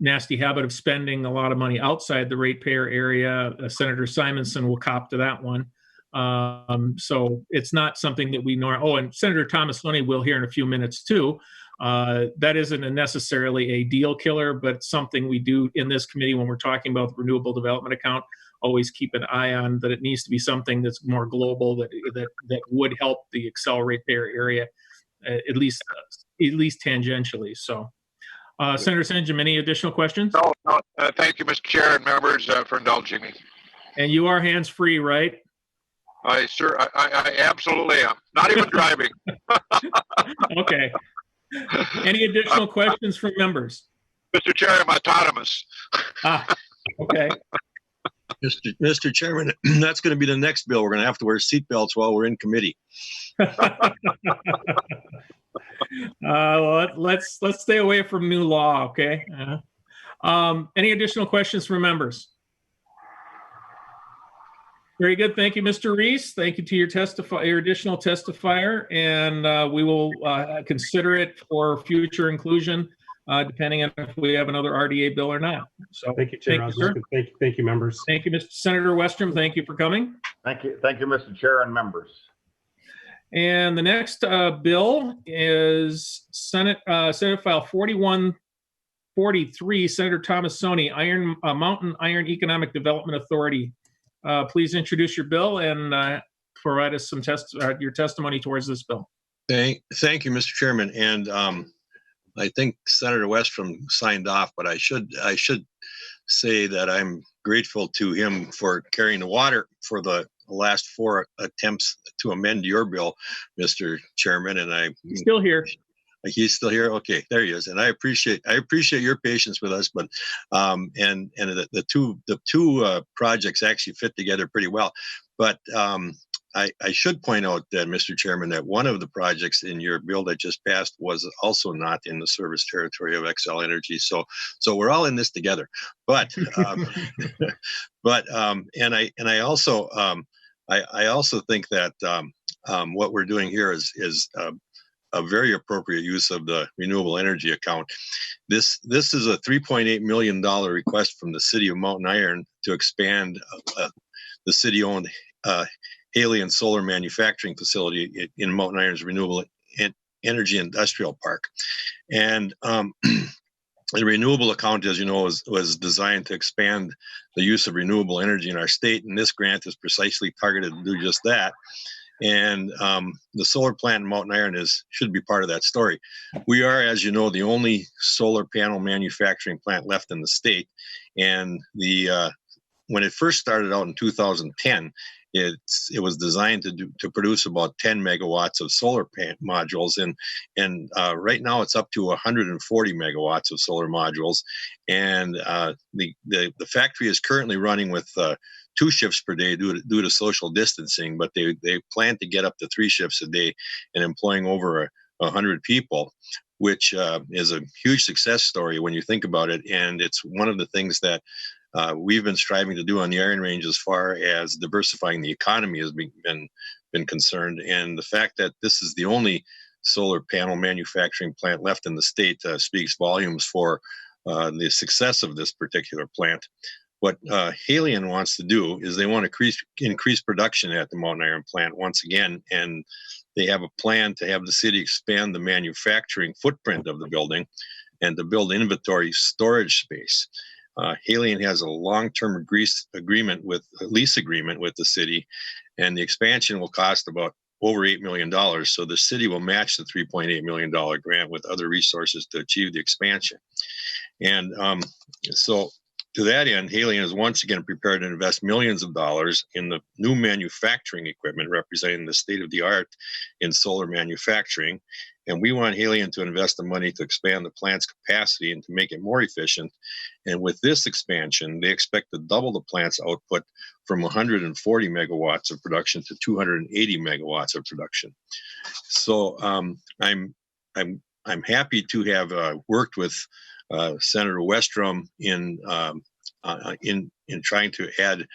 A: nasty habit of spending a lot of money outside the ratepayer area. Senator Simonson will cop to that one. So it's not something that we normally. Oh, and Senator Thomas Oni will hear in a few minutes too. That isn't necessarily a deal killer, but something we do in this committee when we're talking about the renewable development account. Always keep an eye on that. It needs to be something that's more global that would help the Xcel ratepayer area, at least tangentially. So, Senator Senjem, any additional questions?
I: No. Thank you, Mr. Chair and members, for indulging me.
A: And you are hands-free, right?
I: I absolutely am. Not even driving.
A: Okay. Any additional questions from members?
I: Mr. Chair, I'm autonomous.
A: Okay.
J: Mr. Chairman, that's going to be the next bill. We're going to have to wear seatbelts while we're in committee.
A: Well, let's stay away from new law, okay? Any additional questions from members? Very good. Thank you, Mr. Reese. Thank you to your additional testifier, and we will consider it for future inclusion, depending on if we have another RDA bill or not. So
D: Thank you, Chair.
A: sir.
D: Thank you, members.
A: Thank you, Mr. Senator Westrom. Thank you for coming.
B: Thank you, Mr. Chair and members.
A: And the next bill is Senate File 4143, Senator Thomas Oni, Mountain Iron Economic Development Authority. Please introduce your bill and provide us some your testimony towards this bill.
J: Thank you, Mr. Chairman. And I think Senator Westrom signed off, but I should say that I'm grateful to him for carrying the water for the last 4 attempts to amend your bill, Mr. Chairman. And
A: He's still here.
J: He's still here. Okay, there he is. And I appreciate your patience with us. But and the two projects actually fit together pretty well. But I should point out that, Mr. Chairman, that one of the projects in your bill that just passed was also not in the service territory of Xcel Energy. So we're all in this together. But and I also think that what we're doing here is a very appropriate use of the renewable energy account. This is a $3.8 million request from the city of Mountain Iron to expand the city-owned Hellion solar manufacturing facility in Mountain Iron's renewable energy industrial park. And the renewable account, as you know, was designed to expand the use of renewable energy in our state, and this grant is precisely targeted to do just that. And the solar plant in Mountain Iron should be part of that story. We are, as you know, the only solar panel manufacturing plant left in the state. And when it first started out in 2010, it was designed to produce about 10 megawatts of solar modules, and right now it's up to 140 megawatts of solar modules. And the factory is currently running with 2 shifts per day due to social distancing, but they plan to get up to 3 shifts a day and employing over 100 people, which is a huge success story when you think about it. And it's one of the things that we've been striving to do on the Iron Range as far as diversifying the economy has been concerned. And the fact that this is the only solar panel manufacturing plant left in the state speaks volumes for the success of this particular plant. What Hellion wants to do is they want to increase production at the Mountain Iron plant once again, and they have a plan to have the city expand the manufacturing footprint of the building and to build inventory storage space. Hellion has a long-term lease agreement with the city, and the expansion will cost about over $8 million. So the city will match the $3.8 million grant with other resources to achieve the expansion. And so to that end, Hellion is once again prepared to invest millions of dollars in the new manufacturing equipment representing the state of the art in solar manufacturing. And we want Hellion to invest the money to expand the plant's capacity and to make it more efficient. And with this expansion, they expect to double the plant's output from 140 megawatts of production to 280 megawatts of production. So I'm happy to have worked with Senator Westrom in trying to add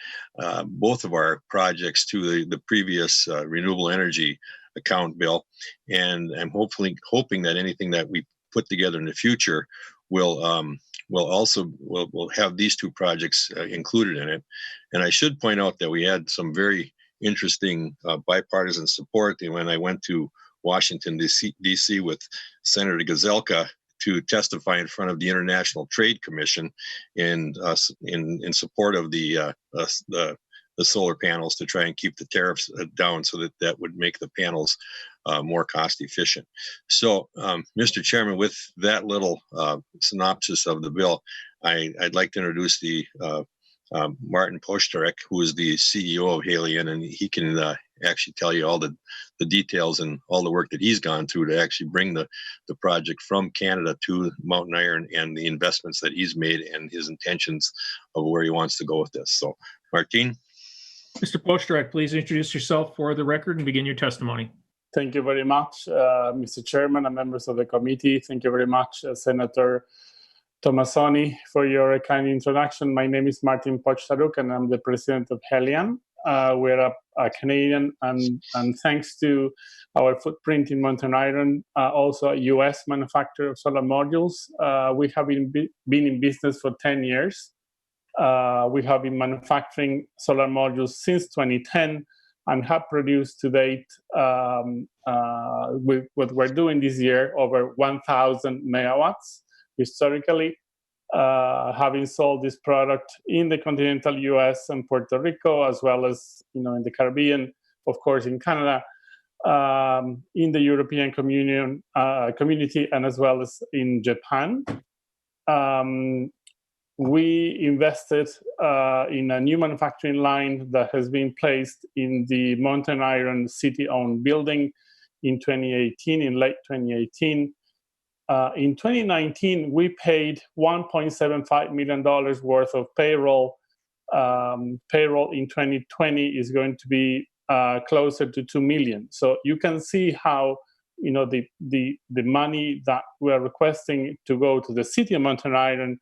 J: both of our projects to the previous renewable energy account bill, and I'm hoping that anything that we put together in the future will will have these two projects included in it. And I should point out that we had some very interesting bipartisan support when I went to Washington, D.C. with Senator Gazelka to testify in front of the International Trade Commission in support of the solar panels to try and keep the tariffs down so that would make the panels more cost efficient. So, Mr. Chairman, with that little synopsis of the bill, I'd like to introduce the Martin Posterek, who is the CEO of Hellion, and he can actually tell you all the details and all the work that he's gone through to actually bring the project from Canada to Mountain Iron and the investments that he's made and his intentions of where he wants to go with this. So, Martin.
A: Mr. Posterek, please introduce yourself for the record and begin your testimony.
K: Thank you very much, Mr. Chairman and members of the committee. Thank you very much, Senator Thomas Oni, for your kind introduction. My name is Martin Posterek, and I'm the president of Hellion. We're a Canadian, and thanks to our footprint in Mountain Iron, also a U.S. manufacturer of solar modules, we have been in business for 10 years. We have been manufacturing solar modules since 2010 and have produced to date, with what we're doing this year, over 1,000 megawatts. Historically, having sold this product in the continental U.S. and Puerto Rico, as well as in the Caribbean, of course in Canada, in the European community, and as well as in Japan. We invested in a new manufacturing line that has been placed in the Mountain Iron city-owned building in late 2018. In 2019, we paid $1.75 million worth of payroll. Payroll in 2020 is going to be closer to $2 million. So you can see how the money that we are requesting to go to the city of Mountain Iron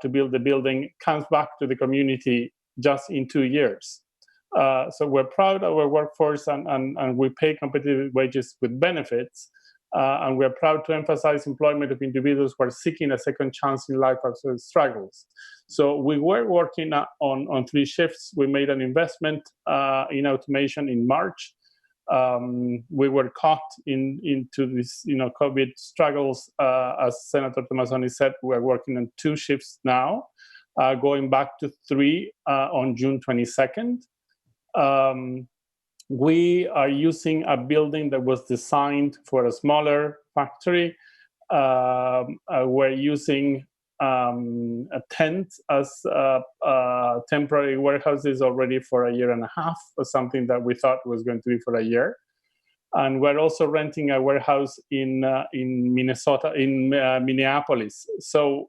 K: to build the building comes back to the community just in 2 years. So we're proud of our workforce, and we pay competitive wages with benefits. And we're proud to emphasize employment of individuals who are seeking a second chance in life after struggles. So we were working on 3 shifts. We made an investment in automation in March. We were caught into this, COVID struggles. As Senator Thomas Oni said, we're working on 2 shifts now, going back to 3 on June 22nd. We are using a building that was designed for a smaller factory. We're using a tent as temporary warehouses already for 1.5 years, or something that we thought was going to be for 1 year. And we're also renting a warehouse in Minnesota, in Minneapolis, so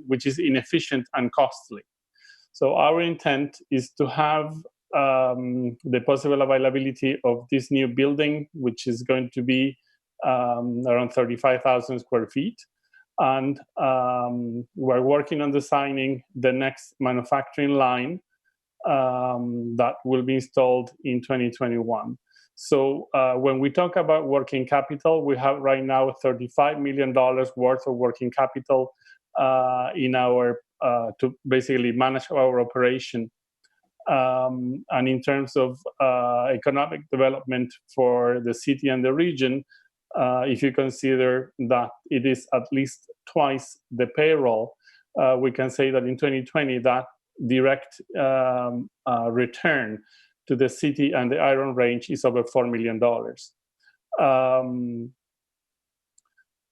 K: which is inefficient and costly. So our intent is to have the possible availability of this new building, which is going to be around 35,000 square feet. And we're working on designing the next manufacturing line that will be installed in 2021. So when we talk about working capital, we have right now $35 million worth of working capital in our to basically manage our operation. And in terms of economic development for the city and the region, if you consider that it is at least twice the payroll, we can say that in 2020, that direct return to the city and the Iron Range is over $4 million.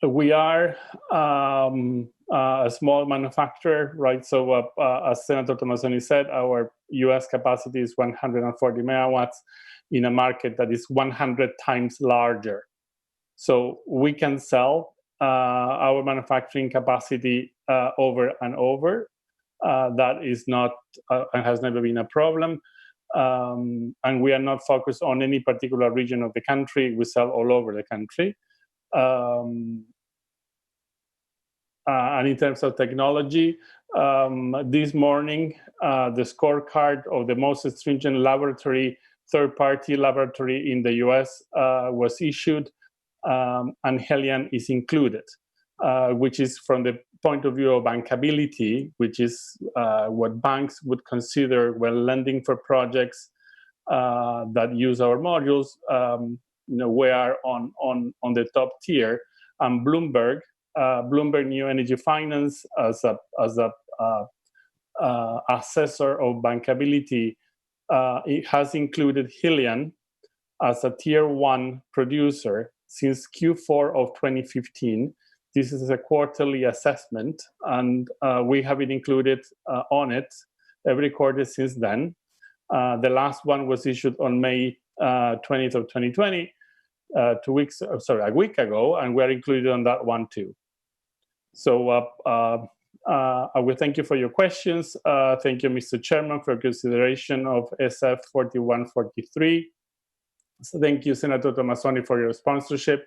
K: We are a small manufacturer, right? So as Senator Thomas Oni said, our US capacity is 140 megawatts in a market that is 100 times larger. So we can sell our manufacturing capacity over and over. That is not and has never been a problem. And we are not focused on any particular region of the country. We sell all over the country. And in terms of technology, this morning, the scorecard of the most stringent laboratory, third-party laboratory in the US was issued, and Hellion is included, which is from point of view of bankability, which is what banks would consider when lending for projects that use our modules, we are on the top tier. And Bloomberg New Energy Finance, as a assessor of bankability, it has included Hellion as a tier 1 producer since Q4 of 2015. This is a quarterly assessment, and we have been included on it every quarter since then. The last one was issued on May 20th of 2020, a week ago, and we're included on that one too. So I will thank you for your questions. Thank you, Mr. Chairman, for consideration of SF 4143. So thank you, Senator Thomas Oni, for your sponsorship.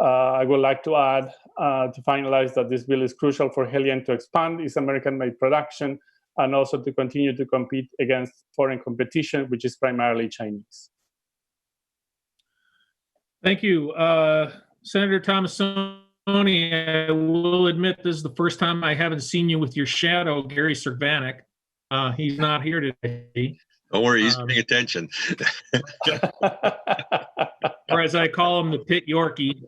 K: I would like to add, to finalize, that this bill is crucial for Hellion to expand its American-made production and also to continue to compete against foreign competition, which is primarily Chinese.
A: Thank you. Senator Thomas Oni, I will admit this is the first time I haven't seen you with your shadow, Gary Cervanek. He's not here today.
J: Don't worry, he's paying attention.
A: Or as I call him, the Pit Yorkie.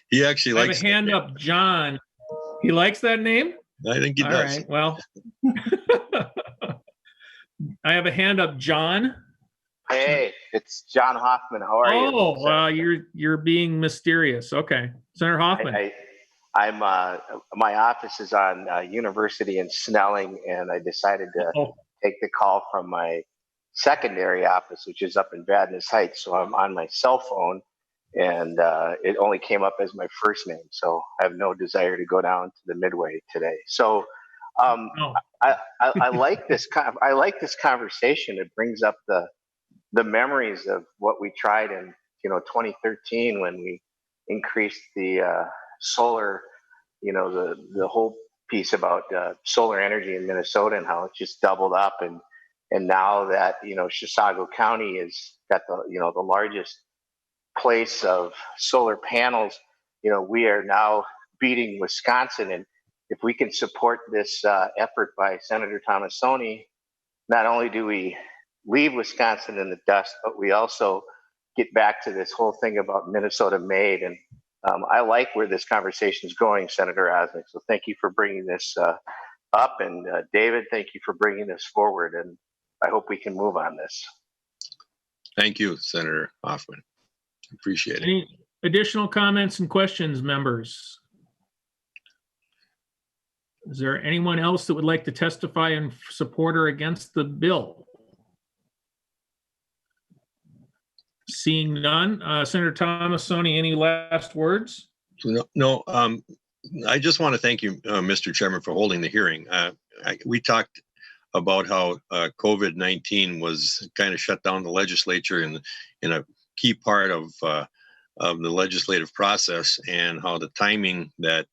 J: He actually likes.
A: I have a hand up, John. He likes that name?
J: I think he does.
A: All right, well. I have a hand up, John.
L: Hey, it's John Hoffman. How are you?
A: Oh, you're being mysterious. Okay, Senator Hoffman.
L: I'm my office is on University in Snelling, and I decided to take the call from my secondary office, which is up in Vadnais Heights. So I'm on my cell phone, and it only came up as my first name. So I have no desire to go down to the Midway today. So I like this. I like this conversation. It brings up the memories of what we tried in 2013 when we increased the solar, the whole piece about solar energy in Minnesota and how it just doubled up, and now that Chisago County is got the largest place of solar panels, we are now beating Wisconsin, and if we can support this effort by Senator Thomas Oni, not only do we leave Wisconsin in the dust, but we also get back to this whole thing about Minnesota made. And I like where this conversation is going, Senator Osnick. So thank you for bringing this up. And David, thank you for bringing this forward. And I hope we can move on this.
J: Thank you, Senator Hoffman. Appreciate it.
A: Any additional comments and questions, members? Is there anyone else that would like to testify in support or against the bill? Seeing none, Senator Thomas Oni, any last words?
J: No. I just want to thank you, Mr. Chairman, for holding the hearing. We talked about how COVID-19 was kind of shut down the legislature in a key part of the legislative process, and how the timing that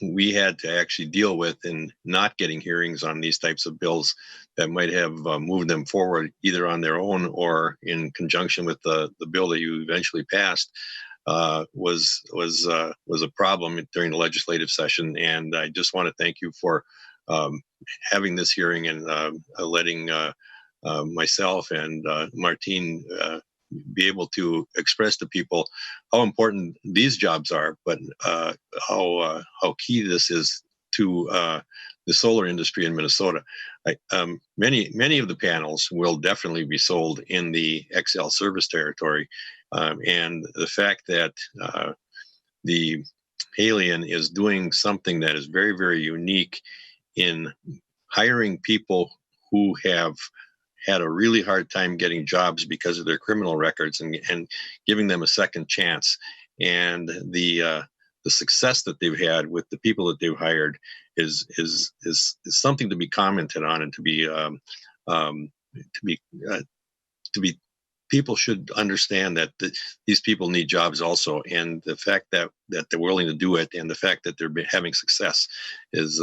J: we had to actually deal with in not getting hearings on these types of bills that might have moved them forward either on their own or in conjunction with the bill that you eventually passed was a problem during the legislative session. And I just want to thank you for having this hearing and letting myself and Martine be able to express to people how important these jobs are, but how key this is to the solar industry in Minnesota. Many of the panels will definitely be sold in the Xcel service territory, and the fact that the Hellion is doing something that is very, very unique in hiring people who have had a really hard time getting jobs because of their criminal records, and giving them a second chance. And the success that they've had with the people that they've hired is something to be commented on, and to be people should understand that these people need jobs also. And the fact that they're willing to do it, and the fact that they're having success is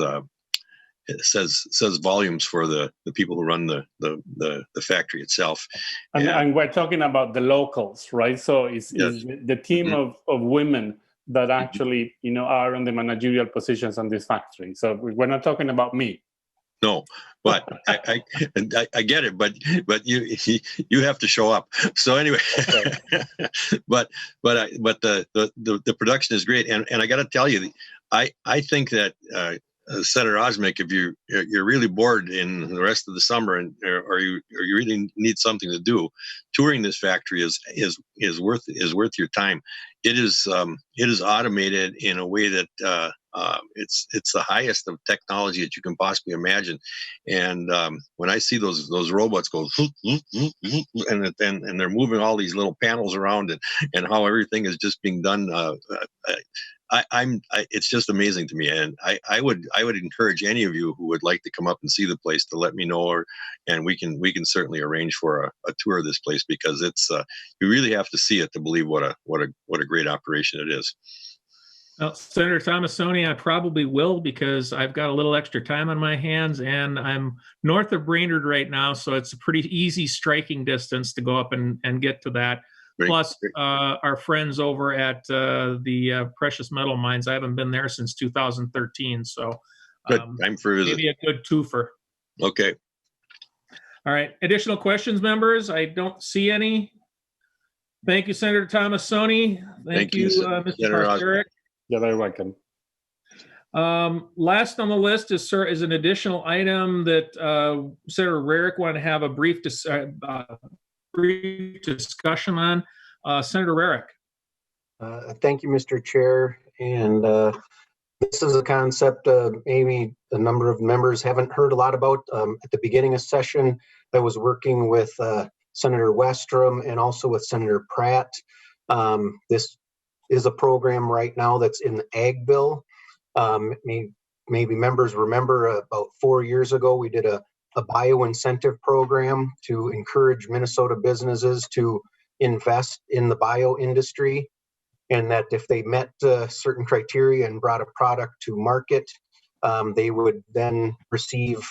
J: it says volumes for the people who run the factory itself.
K: And we're talking about the locals, right? So it's the team of women that actually, are in the managerial positions on this factory. So we're not talking about me.
J: No, but I get it. But you have to show up. So anyway, but the production is great, and I got to tell you, I think that Senator Osmick, if you're really bored in the rest of the summer and or you really need something to do, touring this factory is worth your time. It is automated in a way that it's the highest of technology that you can possibly imagine. And when I see those robots go and they're moving all these little panels around and how everything is just being done, it's just amazing to me. And I would encourage any of you who would like to come up and see the place to let me know, and we can certainly arrange for a tour of this place, because it's you really have to see it to believe what a great operation it is.
A: Well, Senator Thomas Oni, I probably will, because I've got a little extra time on my hands, and I'm north of Brainerd right now, so it's a pretty easy striking distance to go up and get to that.
J: Great.
A: Plus, our friends over at the precious metal mines, I haven't been there since 2013, so
J: good time for a visit.
A: Maybe a good twofer.
J: Okay.
A: All right. Additional questions, members? I don't see any. Thank you, Senator Thomas Oni. Thank you, Mr. Pasterek.
K: You're very welcome.
A: Last on the list is an additional item that Senator Rarick wanted to have a brief discussion on. Senator Rarick.
M: Thank you, Mr. Chair. And this is a concept maybe a number of members haven't heard a lot about. At the beginning of session, I was working with Senator Westrom and also with Senator Pratt. This is a program right now that's in the Ag Bill. Maybe members remember about 4 years ago, we did a bio incentive program to encourage Minnesota businesses to invest in the bio industry, and that if they met certain criteria and brought a product to market, they would then receive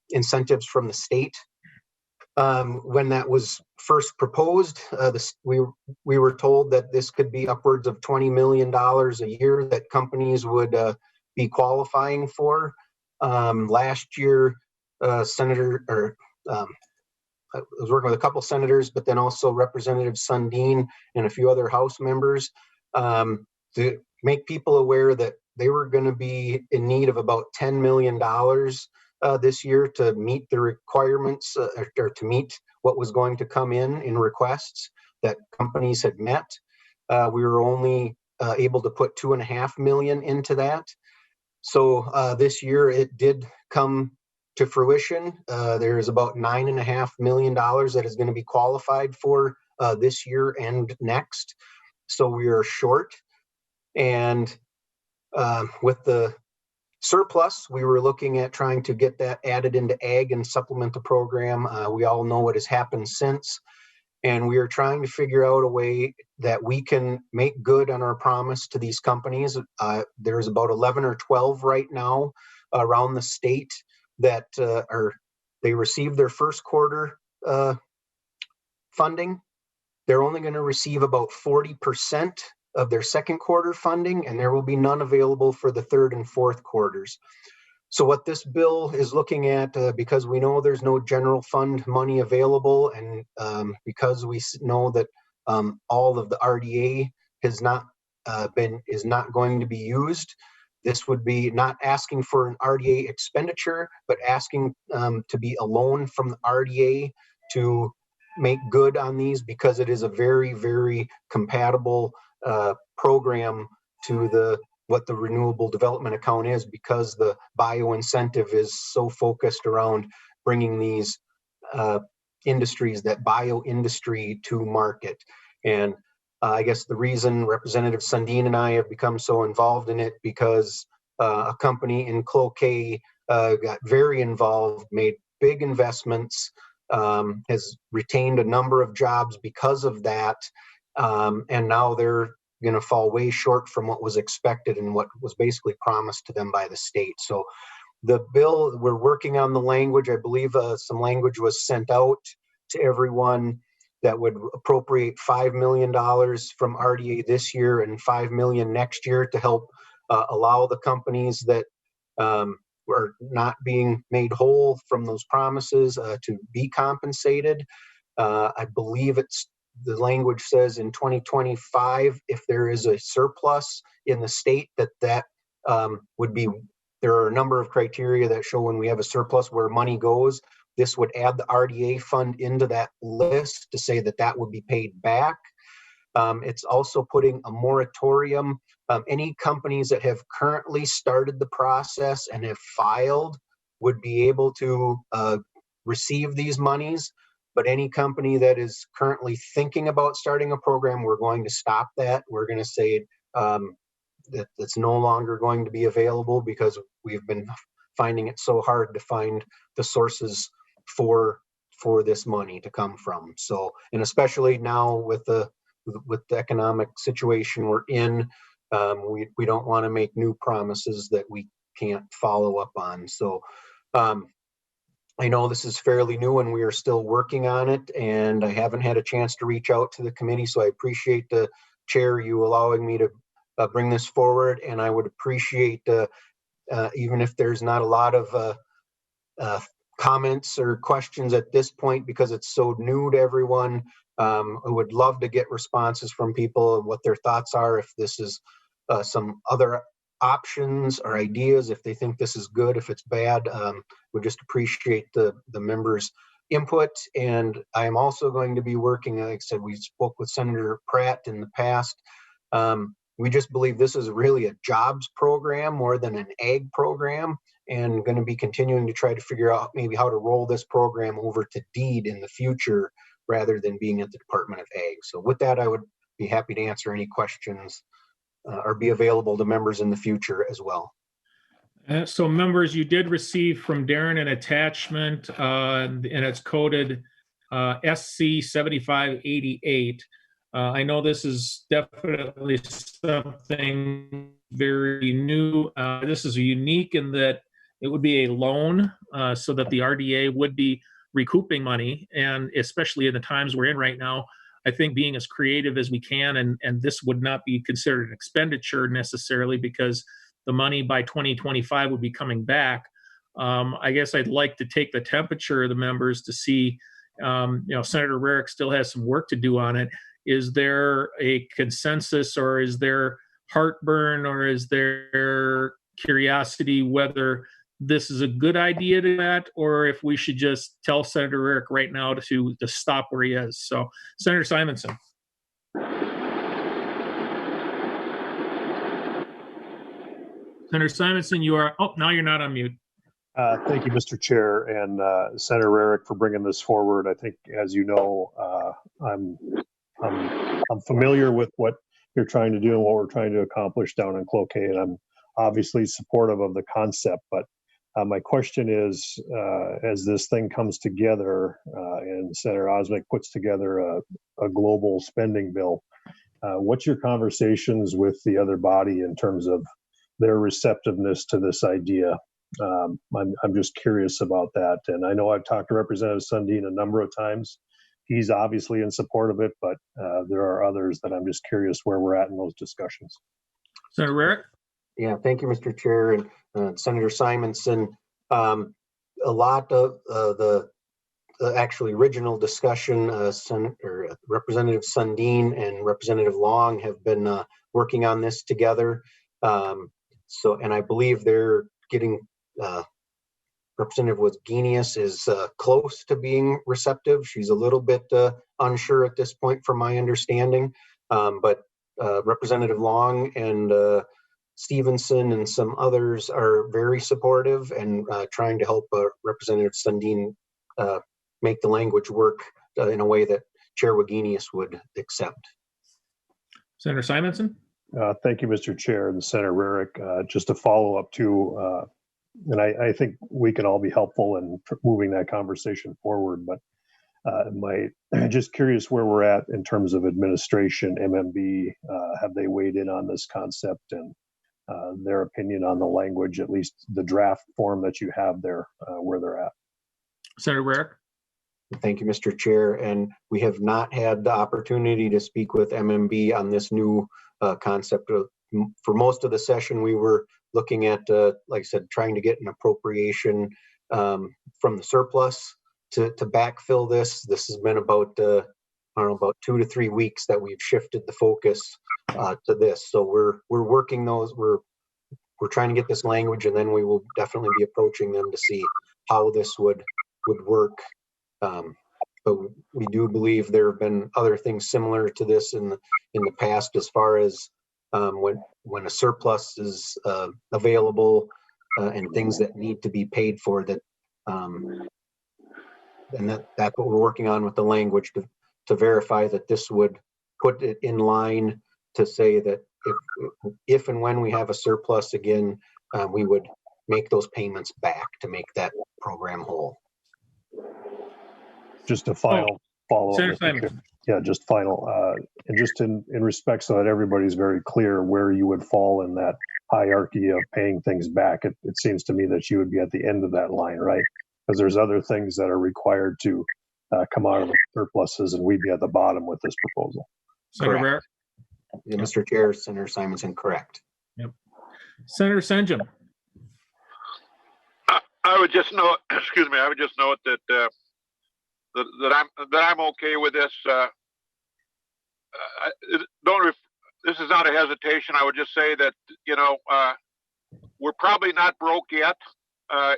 M: incentives from the state. When that was first proposed, we were told that this could be upwards of $20 million a year that companies would be qualifying for. Last year, I was working with a couple senators, but then also Representative Sundin and a few other House members to make people aware that they were going to be in need of about $10 million this year to meet the requirements or to meet what was going to come in requests that companies had met. We were only able to put $2.5 million into that. So this year it did come to fruition. There's about $9.5 million that is going to be qualified for this year and next. So we are short. And with the surplus, we were looking at trying to get that added into ag and supplement the program. We all know what has happened since, and we are trying to figure out a way that we can make good on our promise to these companies. There's about 11 or 12 right now around the state that they received their first quarter funding. They're only going to receive about 40% of their second quarter funding, and there will be none available for the third and fourth quarters. So what this bill is looking at, because we know there's no general fund money available, and because we know that all of the RDA is not going to be used, this would be not asking for an RDA expenditure, but asking to be a loan from the RDA to make good on these, because it is a very, very compatible program to what the renewable development account is, because the bio incentive is so focused around bringing these industries, that bio industry, to market. And I guess the reason Representative Sundin and I have become so involved in it, because a company in Cloquet got very involved, made big investments, has retained a number of jobs because of that. And now they're going to fall way short from what was expected and what was basically promised to them by the state. So the bill, we're working on the language. I believe some language was sent out to everyone. that would appropriate $5 million from RDA this year and $5 million next year to help allow the companies that are not being made whole from those promises to be compensated. I believe the language says in 2025, if there is a surplus in the state, that would be, there are a number of criteria that show when we have a surplus where money goes. This would add the RDA fund into that list to say that that would be paid back. It's also putting a moratorium. Any companies that have currently started the process and have filed would be able to receive these monies. But any company that is currently thinking about starting a program, we're going to stop that. We're going to say that it's no longer going to be available because we've been finding it so hard to find the sources for this money to come from. So, and especially now with the economic situation we're in, we don't want to make new promises that we can't follow up on. So I know this is fairly new and we are still working on it, and I haven't had a chance to reach out to the committee, so I appreciate the chair you allowing me to bring this forward. And I would appreciate even if there's not a lot of comments or questions at this point because it's so new to everyone. I would love to get responses from people and what their thoughts are, if this is some other options or ideas, if they think this is good, if it's bad. Would just appreciate the members' input. And I am also going to be working, like I said, we spoke with Senator Pratt in the past. We just believe this is really a jobs program more than an ag program, and going to be continuing to try to figure out maybe how to roll this program over to DEED in the future rather than being at the Department of Ag. So with that, I would be happy to answer any questions or be available to members in the future as well.
A: So members, you did receive from Darren an attachment and it's coded SC 7588. I know this is definitely something very new. This is unique in that it would be a loan so that the RDA would be recouping money, and especially in the times we're in right now, I think being as creative as we can, and this would not be considered an expenditure necessarily because the money by 2025 would be coming back. I guess I'd like to take the temperature of the members to see, Senator Rarick still has some work to do on it. Is there a consensus, or is there heartburn, or is there curiosity whether this is a good idea to that, or if we should just tell Senator Rarick right now to stop where he is? So, Senator Simonson. Senator Simonson, you are, now you're not on mute.
H: Thank you, Mr. Chair, and Senator Rarick for bringing this forward. I think, as you know, I'm familiar with what you're trying to do and what we're trying to accomplish down in Cloquet, and I'm obviously supportive of the concept. But my question is, as this thing comes together and Senator Osmek puts together a global spending bill, what's your conversations with the other body in terms of their receptiveness to this idea? I'm just curious about that. And I know I've talked to Representative Sundin a number of times. He's obviously in support of it, but there are others that I'm just curious where we're at in those discussions.
A: Senator Rarick?
M: Yeah, thank you, Mr. Chair, and Senator Simonson. A lot of the actually original discussion, Representative Sundin and Representative Long have been working on this together. And I believe they're getting, Representative Wozgenius is close to being receptive. She's a little bit unsure at this point from my understanding, but Representative Long and Stevenson and some others are very supportive and trying to help Representative Sundin make the language work in a way that Chair Wozgenius would accept.
A: Senator Simonson?
H: Thank you, Mr. Chair, and Senator Rarick. Just a follow up to, and I think we can all be helpful in moving that conversation forward, but just curious where we're at in terms of administration, MMB, have they weighed in on this concept and their opinion on the language, at least the draft form that you have there, where they're at?
A: Senator Rarick?
M: Thank you, Mr. Chair. And we have not had the opportunity to speak with MMB on this new concept. For most of the session, we were looking at, like I said, trying to get an appropriation from the surplus to backfill this. This has been about, I don't know, about 2 to 3 weeks that we've shifted the focus to this. So we're working those. We're trying to get this language, and then we will definitely be approaching them to see how this would work. But we do believe there have been other things similar to this in the past, as far as when a surplus is available and things that need to be paid for. That and that's what we're working on with the language to verify that this would put it in line to say that if and when we have a surplus again, we would make those payments back to make that program whole.
H: Just a final follow-up.
A: Senator Simon.
H: Yeah, just final. And just in respect so that everybody's very clear where you would fall in that hierarchy of paying things back, it seems to me that you would be at the end of that line, right? Because there's other things that are required to come out of the surpluses, and we'd be at the bottom with this proposal.
A: Senator Rarick?
M: Yeah, Mr. Chair, Senator Simonson, correct.
A: Yep. Senator Senjem.
I: I would just note, excuse me, I would just note that that I'm okay with this. This is not a hesitation. I would just say that, you know, we're probably not broke yet.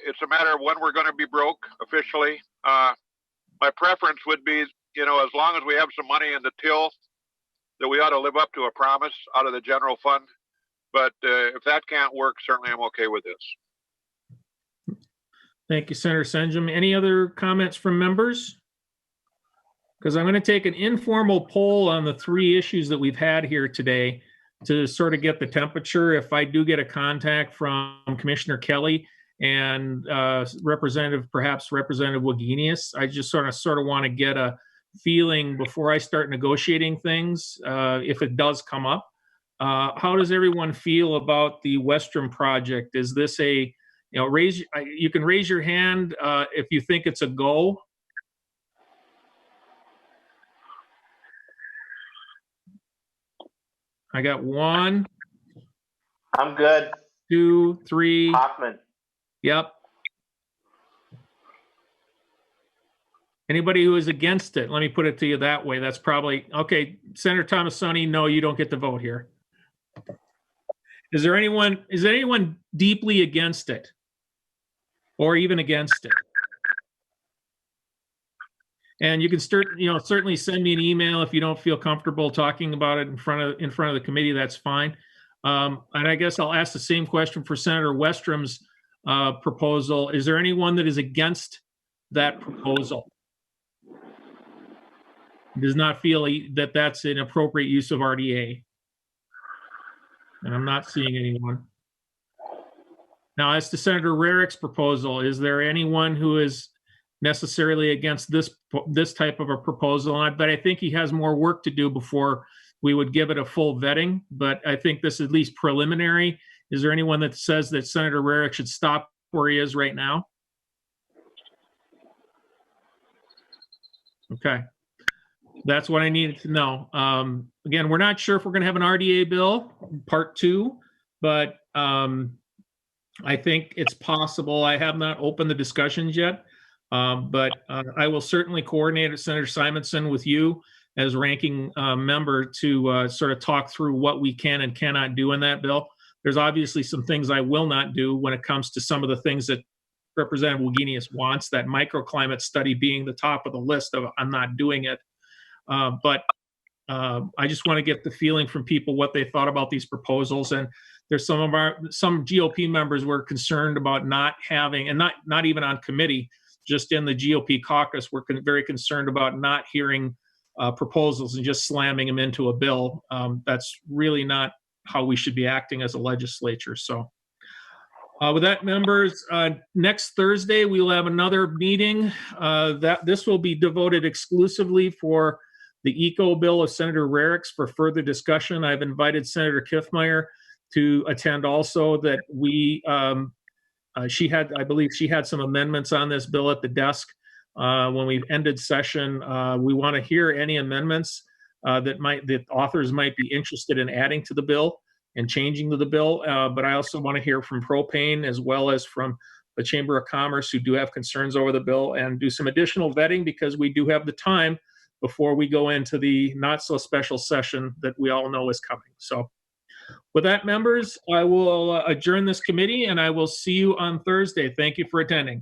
I: It's a matter of when we're going to be broke officially. My preference would be, you know, as long as we have some money in the till, that we ought to live up to a promise out of the general fund. But if that can't work, certainly I'm okay with this.
A: Thank you, Senator Senjem. Any other comments from members? Because I'm going to take an informal poll on the 3 issues that we've had here today to sort of get the temperature. If I do get a contact from Commissioner Kelly and Representative Wagenius, I just sort of want to get a feeling before I start negotiating things, if it does come up. How does everyone feel about the Western project? Is this a, you know, you can raise your hand if you think it's a go. I got 1.
L: I'm good.
A: 2, 3.
L: Hoffman.
A: Yep. Anybody who is against it, let me put it to you that way. That's probably, okay, Senator Thomas Oni, no, you don't get to vote here. Is anyone deeply against it? Or even against it? And you can certainly send me an email if you don't feel comfortable talking about it in front of the committee. That's fine. And I guess I'll ask the same question for Senator Westrum's proposal. Is there anyone that is against that proposal? Does not feel that that's an appropriate use of RDA? And I'm not seeing anyone. Now, as to Senator Rarick's proposal, is there anyone who is necessarily against this type of a proposal? But I think he has more work to do before we would give it a full vetting. But I think this is at least preliminary. Is there anyone that says that Senator Rarick should stop where he is right now? Okay. That's what I needed to know. Again, we're not sure if we're going to have an RDA bill, part 2, but I think it's possible. I have not opened the discussions yet, but I will certainly coordinate Senator Simonson with you as ranking member to sort of talk through what we can and cannot do in that bill. There's obviously some things I will not do when it comes to some of the things that Representative Wagenius wants, that microclimate study being the top of the list of I'm not doing it. But I just want to get the feeling from people what they thought about these proposals. And there's some GOP members were concerned about not having, and not even on committee, just in the GOP caucus, we're very concerned about not hearing proposals and just slamming them into a bill. That's really not how we should be acting as a legislature. So with that, members, next Thursday, we will have another meeting. This will be devoted exclusively for the eco bill of Senator Rarick's for further discussion. I've invited Senator Kiffmeyer to attend also. That I believe she had some amendments on this bill at the desk. when we've ended session. We want to hear any amendments that authors might be interested in adding to the bill and changing to the bill. But I also want to hear from propane as well as from the Chamber of Commerce, who do have concerns over the bill, and do some additional vetting, because we do have the time before we go into the not so special session that we all know is coming. So with that, members, I will adjourn this committee, and I will see you on Thursday. Thank you for attending.